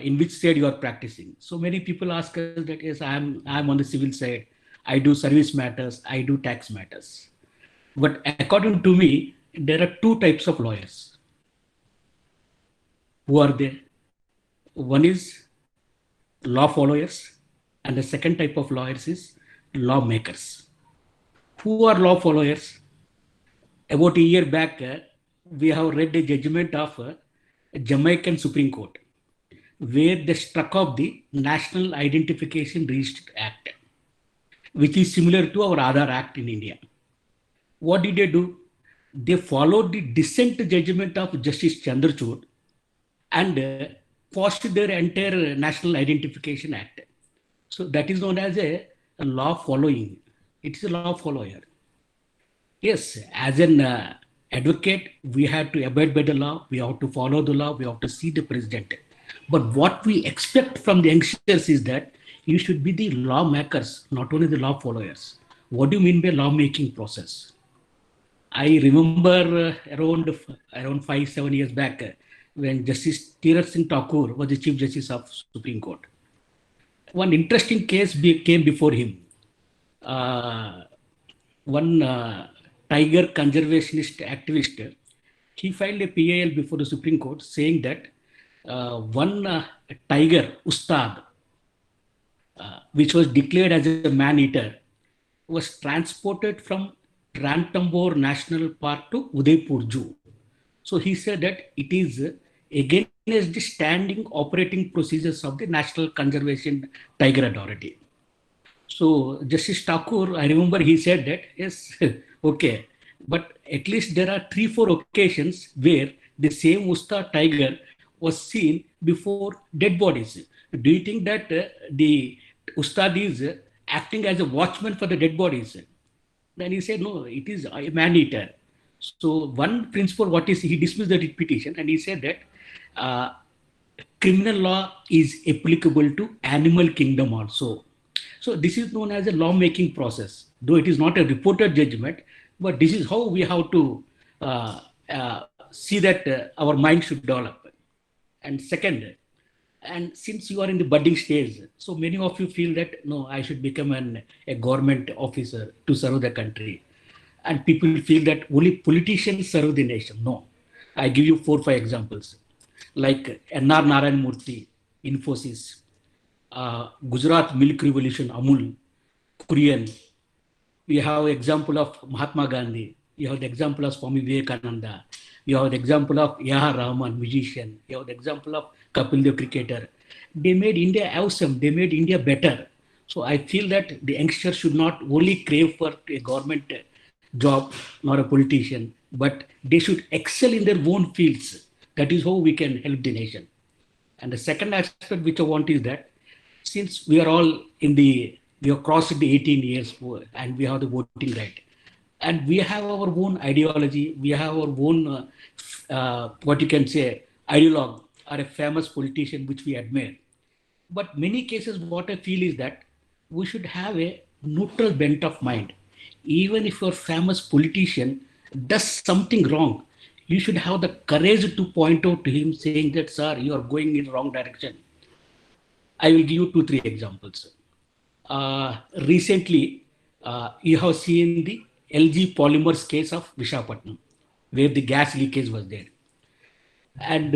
in which side you are practicing. So many people ask us that, yes, I'm on the civil side. I do service matters. I do tax matters. But according to me, there are two types of lawyers. Who are there? One is law followers, and the second type of lawyers is lawmakers. Who are law followers? About a year back, we have read the judgment of Jamaican Supreme Court, where they struck off the National Identification Registry Act, which is similar to our Aadhaar Act in India. What did they do? They followed the dissent judgment of Justice Chandrachud and passed their entire National Identification Act. So that is known as a law following. It's a law follower. Yes, as an advocate, we have to abide by the law. We have to follow the law. We have to see the president. But what we expect from the youngsters is that you should be the lawmakers, not only the law followers. What do you mean by lawmaking process? I remember around 5-7 years back when Justice Tirat Singh Thakur was the Chief Justice of Supreme Court. One interesting case came before him. One tiger conservationist activist, he filed a PIL before the Supreme Court saying that one tiger, Ustad, which was declared as a man-eater, was transported from Ranthambore National Park to Udaipur Zoo. So he said that it is against the standing operating procedures of the National Conservation Tiger Authority. So Justice Thakur, I remember he said that, yes, okay, but at least there are 3-4 occasions where the same Ustad tiger was seen before dead bodies. Do you think that the Ustad is acting as a watchman for the dead bodies? Then he said, no, it is a man-eater. So one principle, what is, he dismissed the writ petition and he said that criminal law is applicable to animal kingdom also. So this is known as a law-making process, though it is not a reported judgment, but this is how we have to see that our mind should develop. And second, and since you are in the budding stage, so many of you feel that, no, I should become a government officer to serve the country. And people feel that only politicians serve the nation. No, I give you 4-5 examples. Like N.R. Narayan Murthy, Infosys, Gujarat Milk Revolution, Amul, Korean. We have example of Mahatma Gandhi. You have the example of Swami Vivekananda. You have the example of A.R. Rahman, musician. You have the example of Kapil Dev, cricketer. They made India awesome. They made India better. So I feel that the youngsters should not only crave for a government job, nor a politician, but they should excel in their own fields. That is how we can help the nation. And the second aspect which I want is that since we are all we have crossed the 18 years and we have the voting right, and we have our own ideology, we have our own, what you can say, ideologue or a famous politician which we admire. But many cases, what I feel is that we should have a neutral bent of mind. Even if your famous politician does something wrong, you should have the courage to point out to him saying that, sir, you are going in the wrong direction. I will give you 2-3 examples. Recently, you have seen the LG Polymers case of Visakhapatnam, where the gas leakage was there. And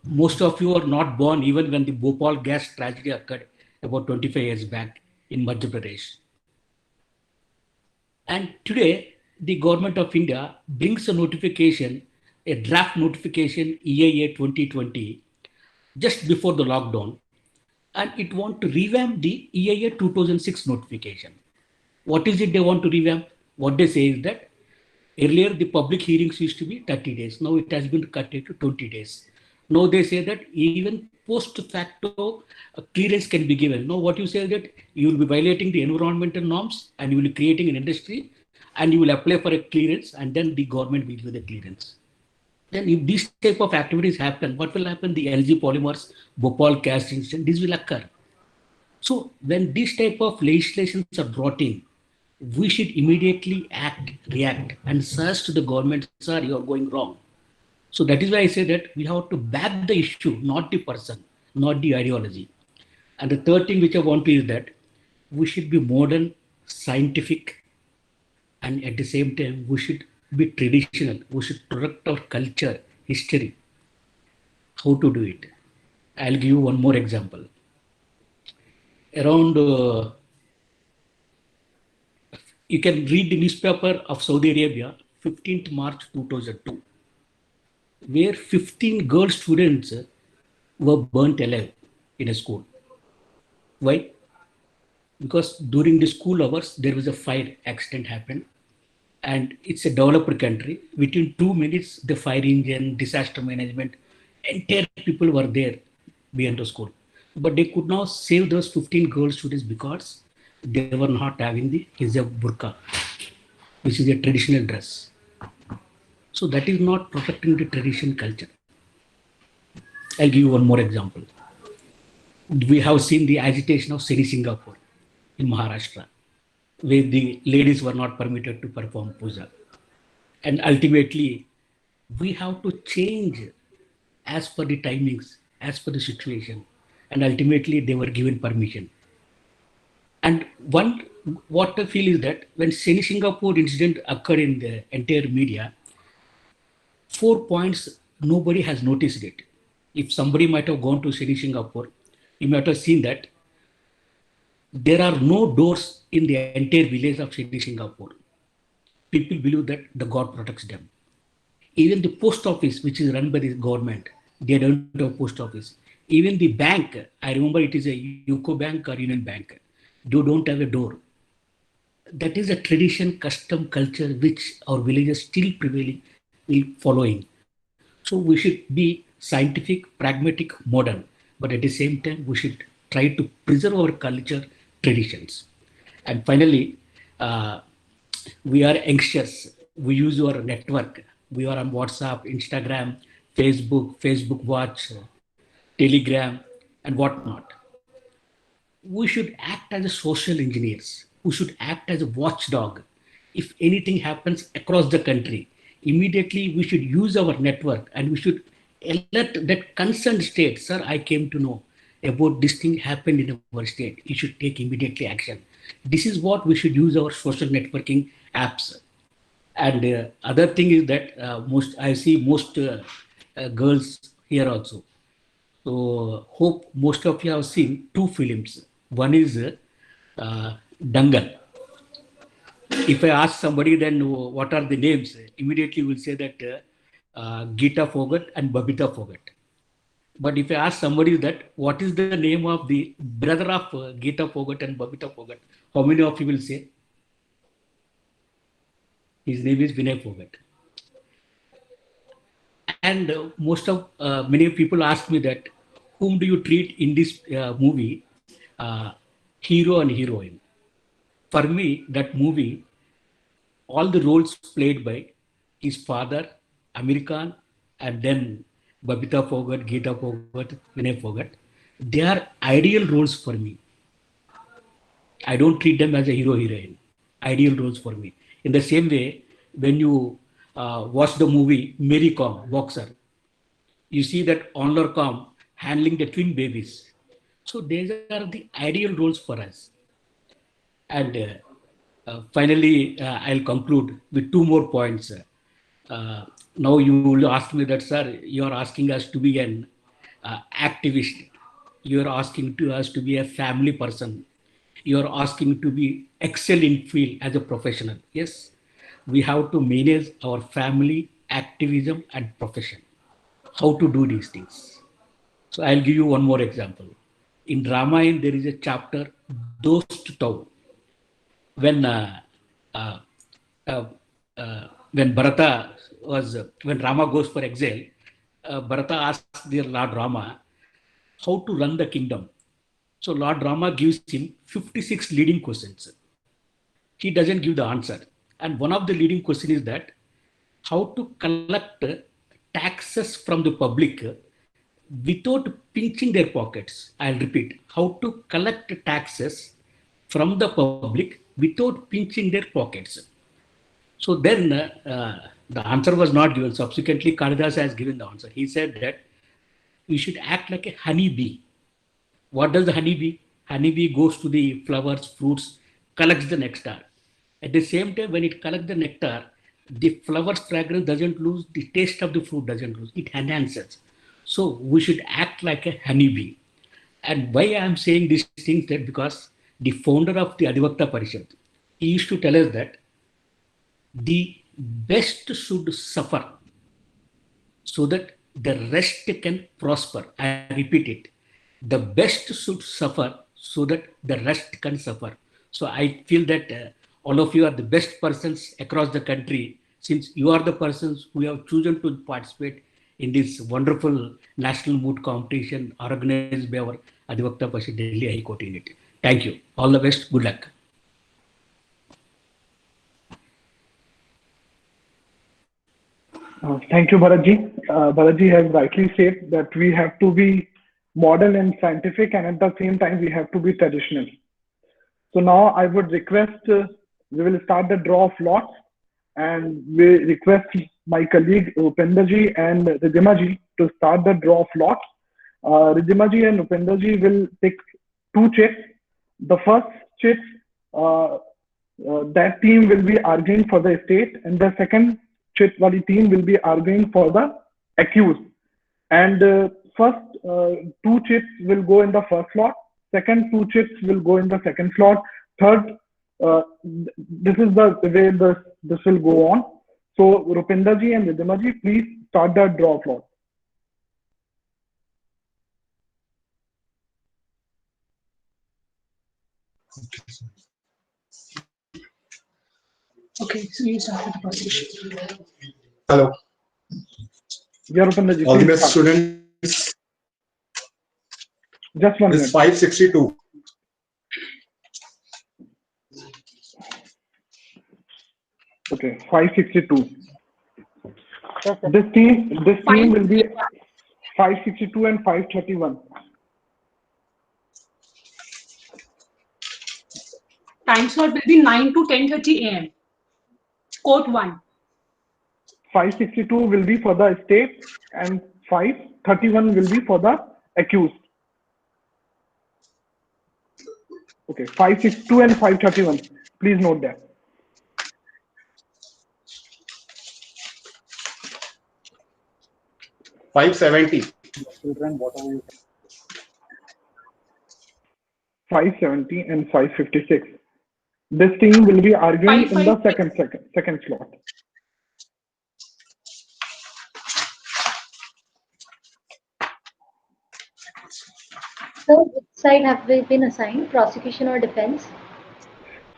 most of you are not born even when the Bhopal gas tragedy occurred about 25 years back in Madhya Pradesh. And today, the government of India brings a notification, a draft notification EIA 2020, just before the lockdown, and it wants to revamp the EIA 2006 notification. What is it they want to revamp? What they say is that earlier the public hearings used to be 30 days. Now it has been cut to 20 days. Now they say that even post facto clearance can be given. Now what you say is that you will be violating the environmental norms and you will be creating an industry and you will apply for a clearance and then the government will give the clearance. Then if these type of activities happen, what will happen? The LG Polymers, Bhopal gas incident, this will occur. So when these type of legislations are brought in, we should immediately react and search to the government, sir, you are going wrong. So that is why I say that we have to back the issue, not the person, not the ideology. And the third thing which I want to is that we should be modern, scientific, and at the same time, we should be traditional. We should protect our culture, history. How to do it? I'll give you one more example. Around you can read the newspaper of Saudi Arabia, 15th March 2002, where 15 girl students were burnt alive in a school. Why? Because during the school hours, there was a fire accident happened. And it's a developed country. Within 2 minutes, the fire engine, disaster management, entire people were there behind the school. But they could not save those 15 girl students because they were not having the hijab burqa, which is a traditional dress. So that is not protecting the tradition culture. I'll give you one more example. we have seen the agitation of Sri Singapore in Maharashtra, where the ladies were not permitted to perform puja. And ultimately, we have to change as per the timings, as per the situation. And ultimately, they were given permission. And what I feel is that when Sri Singapore incident occurred in the entire media, 4 points, nobody has noticed it. If somebody might have gone to Sri Singapore, you might have seen that there are no doors in the entire village of Sri Singapore. People believe that the God protects them. Even the post office, which is run by the government, they don't have post office. Even the bank, I remember it is a UCO Bank or Union Bank, they don't have a door. That is a tradition, custom, culture, which our villages still prevailing, following. So we should be scientific, pragmatic, modern, but at the same time, we should try to preserve our culture, traditions. And finally, we are anxious. We use our network. We are on WhatsApp, Instagram, Facebook Watch, Telegram, and whatnot. We should act as a social engineers. We should act as a watchdog. If anything happens across the country, immediately we should use our network and we should alert that concerned state. Sir, I came to know about this thing happened in our state. You should take immediately action. This is what we should use our social networking apps. And other thing is that I see most girls here also. So hope most of you have seen 2 films. One is Dangal. If I ask somebody then what are the names, immediately will say that Geeta Phogat and Babita Phogat. But if I ask somebody that what is the name of the brother of Geeta Phogat and Babita Phogat, how many of you will say? His name is Vinay Phogat. And many people ask me that whom do you treat in this movie, hero and heroine? For me, that movie, all the roles played by his father, Amir Khan, and then Babita Phogat, Geeta Phogat, Vinay Phogat, they are ideal roles for me. I don't treat them as a hero, heroine. Ideal roles for me. In the same way, when you watch the movie Mary Kom, boxer, you see that Honor Kom handling the twin babies. So these are the ideal roles for us. And finally, I'll conclude with 2 more points. Now you will ask me that, sir, you are asking us to be an activist. You are asking us to be a family person. You are asking to be excel in field as a professional. Yes, we have to manage our family, activism, and profession. How to do these things? So I'll give you one more example. In Ramayana, there is a chapter, Dost Tau. When Rama goes for exile, Bharata asks their Lord Rama how to run the kingdom. So Lord Rama gives him 56 leading questions. He doesn't give the answer. And one of the leading questions is that how to collect taxes from the public without pinching their pockets. I'll repeat, how to collect taxes from the public without pinching their pockets. So then the answer was not given. Subsequently, Kalidas has given the answer. He said that we should act like a honeybee. What does the honeybee? Honeybee goes to the flowers, fruits, collects the nectar. At the same time, when it collects the nectar, the flower's fragrance doesn't lose, the taste of the fruit doesn't lose, it enhances. So we should act like a honeybee. And why I am saying these things, that because the founder of the Adhivakta Parishad, he used to tell us that the best should suffer so that the rest can prosper. I repeat it. The best should suffer so that the rest can suffer. So I feel that all of you are the best persons across the country, since you are the persons who have chosen to participate in this wonderful national mood competition organized by our Adhivakta Parishad Delhi High Court unit. Thank you. All the best. Good luck. Thank you, Bharatji. Bharatji has rightly said that we have to be modern and scientific, and at the same time we have to be traditional. So now I would request, we will start the draw of lots, and we request my colleague Upendraji and Ridhimaji to start the draw of lots. Ridhimaji and Upendraji will pick 2 chits. The first chit, that team will be arguing for the estate, and the second chit wali team will be arguing for the accused. And first 2 chits will go in the first slot. Second 2 chits will go in the second slot. Third, this is the way this will go on. So Rupendraji and Ridhimaji, please start the draw of lots. Okay, so you start with the prosecution. Hello. Yeah, Rupendraji, All the please best, start. students. Just 1 minute. It's 562. Okay, 562. This team will be 562 and 531. Time slot will be 9 to 10:30 a.m. Court 1. 562 will be for the estate and 531 will be for the accused. Okay, 562 and 531. Please note that. $570. 570 and 556. This team will be arguing in the second slot. So which side have we been assigned, prosecution or defense?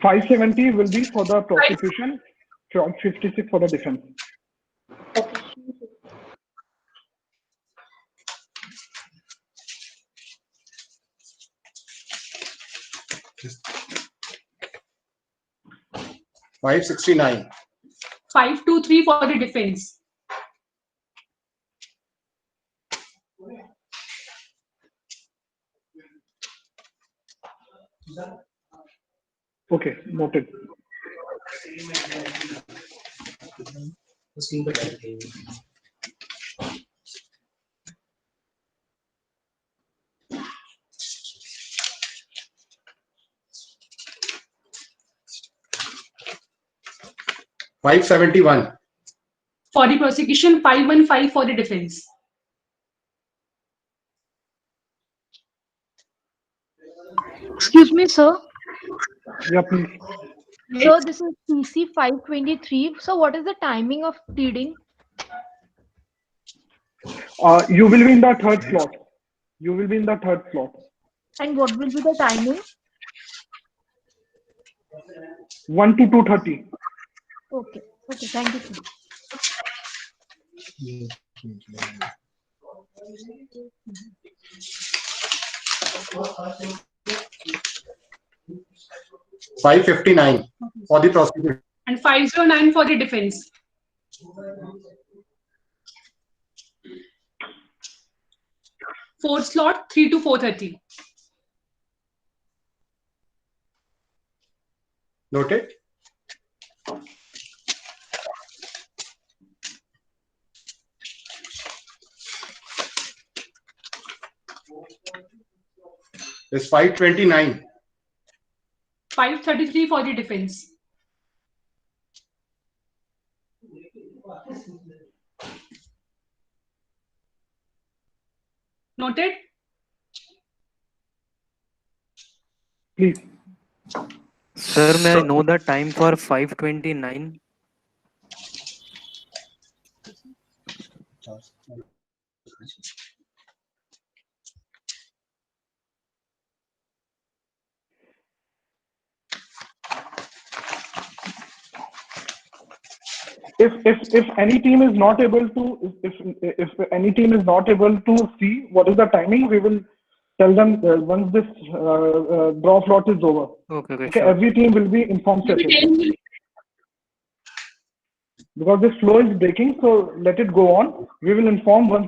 570 will be for the prosecution, 56 for the defense. Okay. 569. 523 for the defense. Okay, noted. $571. For the prosecution, 515 for the defense. Excuse me, sir. Yeah, please. So this is PC 523. So what is the timing of pleading? You will be in the third slot. You will be in the third slot. And what will be the timing? 1 to 2:30. Okay. Okay, thank you, sir. $559 for the prosecution. And 509 for the defense. Fourth slot, 3 to 4:30. Noted. It's 529. 533 for the defense. Noted? Please. Sir, may I know the time for 529? If any team is not able to if any team is not able to see what is the timing, we will tell them once this draw slot is over. Okay, Okay, sure. every team will be informed separately. Because this flow is breaking, so let it go on. We will inform once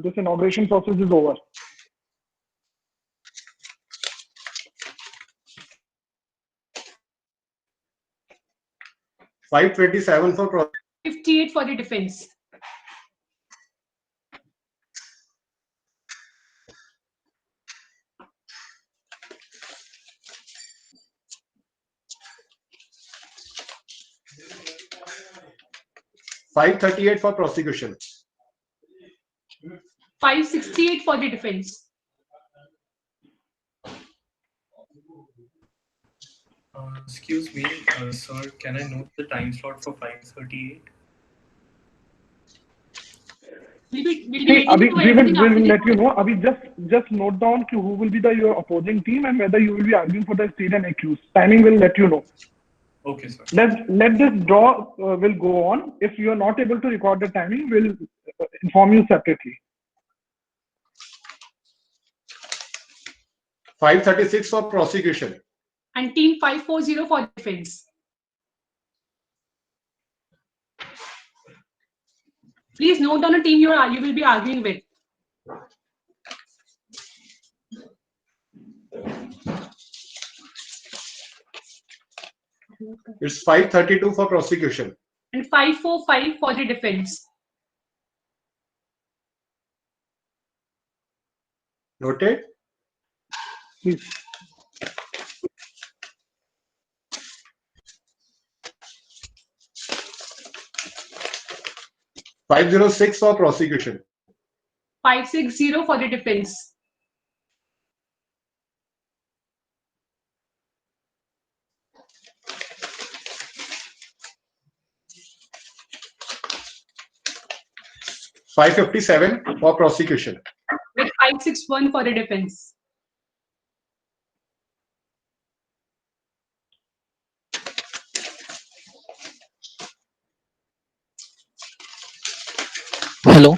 this inauguration process is over. 527 for prosecution. 58 for the defense. $538 for prosecution. 568 for the defense. Excuse me, sir, can I note the time slot for 538? See, Abhi, we will let you know. Abhi, just note down who will be your opposing team and whether you will be arguing for the state and accused. Timing will let you know. Okay, sir. Let this draw will go on. If you are not able to record the timing, we'll inform you separately. 536 for prosecution. And team 540 for defense. Please note down the team you will be arguing with. It's 532 for prosecution. And 545 for the defense. Noted. Please. $506 for prosecution. 560 for the defense. $557 for prosecution. With 561 for the defense. Hello.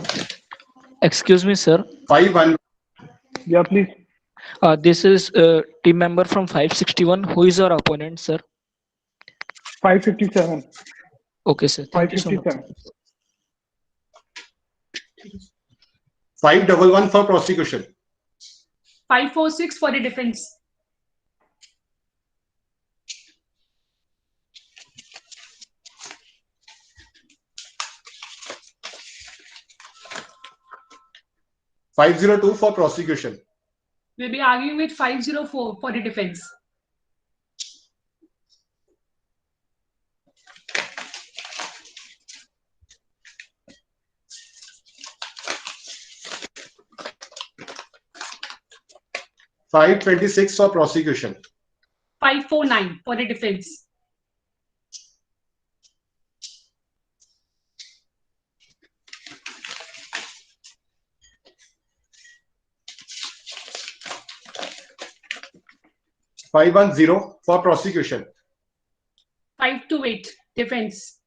Excuse me, sir. 5-1. Yeah, please. This is team member from 561. Who is our opponent, sir? 557. Okay, sir. Thank you so much. 511 for prosecution. 546 for the defense. $502 for prosecution. We'll be arguing with 504 for the defense. $526 for prosecution. 549 for the defense. $510 for prosecution. 528 defense.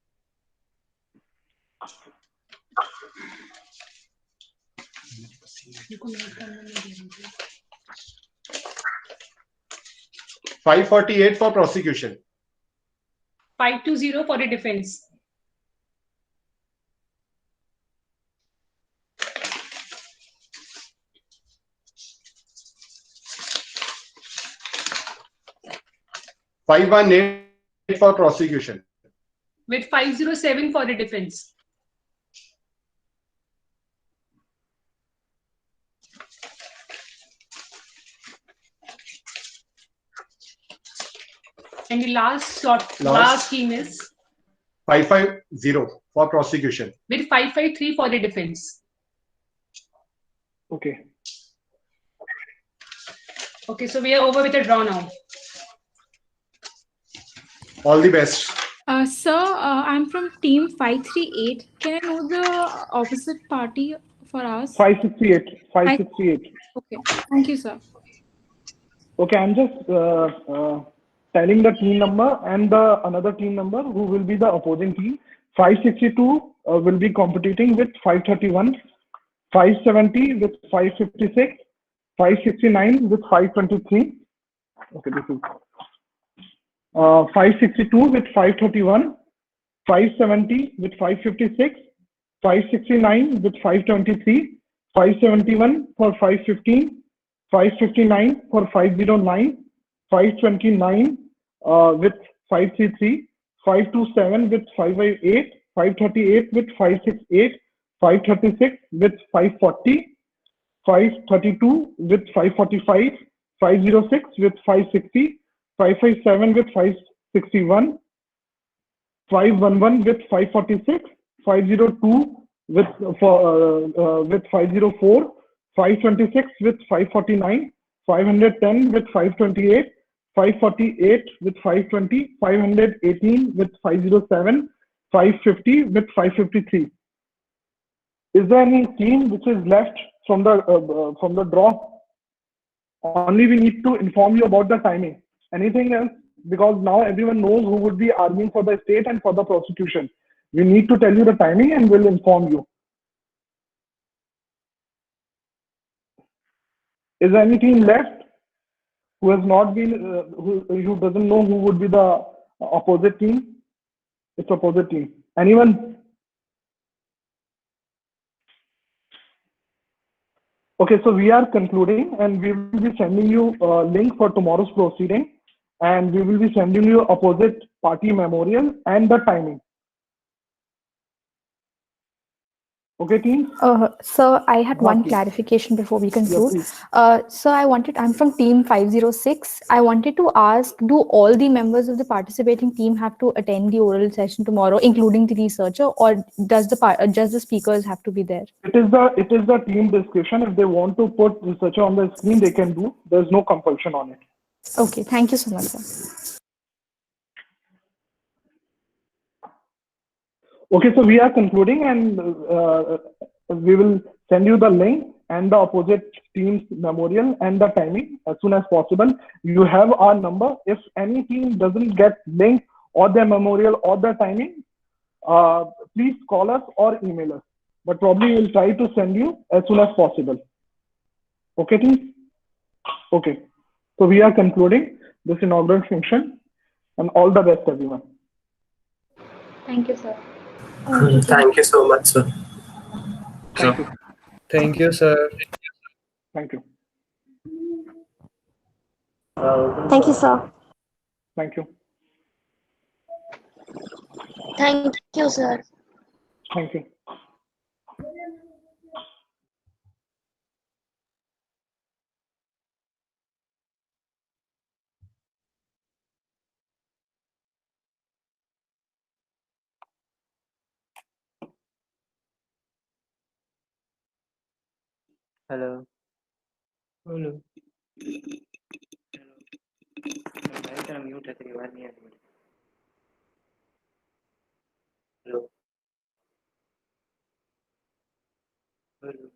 $548 for prosecution. 520 for the defense. $518 for prosecution. With 507 for the defense. And the last team is 550 for prosecution. with 553 for the defense. Okay. Okay, so we are over with a draw now. All the best. Sir, I'm from team 538. Can I know the opposite party for us? 568. 568. Okay. Thank you, sir. Okay, I'm just telling the team number and the another team number who will be the opposing team. 562 will be competing with 531, 570 with 556, 569 with 523. Okay, this is 562 with 531, 570 with 556, 569 with 523, 571 for 515, 559 for 509, 529 with 533, 527 with 558, 538 with 568, 536 with 540, 532 with 545, 506 with 560, 557 with 561, 511 with 546, 502 with 504, 526 with 549, 510 with 528, 548 with 520, 518 with 507, 550 with 553. Is there any team which is left from the draw? Only we need to inform you about the timing. Anything else? Because now everyone knows who would be arguing for the state and for the prosecution. We need to tell you the timing and we'll inform you. Is there any team left who has not been, who doesn't know who would be the opposite team? It's opposite team. Anyone? Okay, so we are concluding and we will be sending you a link for tomorrow's proceeding, and we will be sending you opposite party memorial and the timing. Okay, team? So I had one please. clarification before we conclude. please. So I'm from team 506. I wanted to ask, do all the members of the participating team have to attend the oral session tomorrow, including the researcher, or does the speakers have to be there? It is the team discussion. If they want to put researcher on the screen, they can do. There's no compulsion on it. Okay, thank you so much, sir. Okay, so we are concluding, and we will send you the link and the opposite team's memorial and the timing as soon as possible. You have our number. If any team doesn't get link or their memorial or the timing, please call us or email us. But probably we'll try to send you as soon as possible. Okay, team? Okay. So we are concluding this inaugural function, and all the best, everyone. Thank you, sir. Thank you so much, sir. Thank you. Thank you, sir. Thank you. Thank you, sir. Thank you. Thank you, sir. Thank you. Hello. Hello. Hello. Mute है तेरी आवाज नहीं आ रही। Hello. Hello.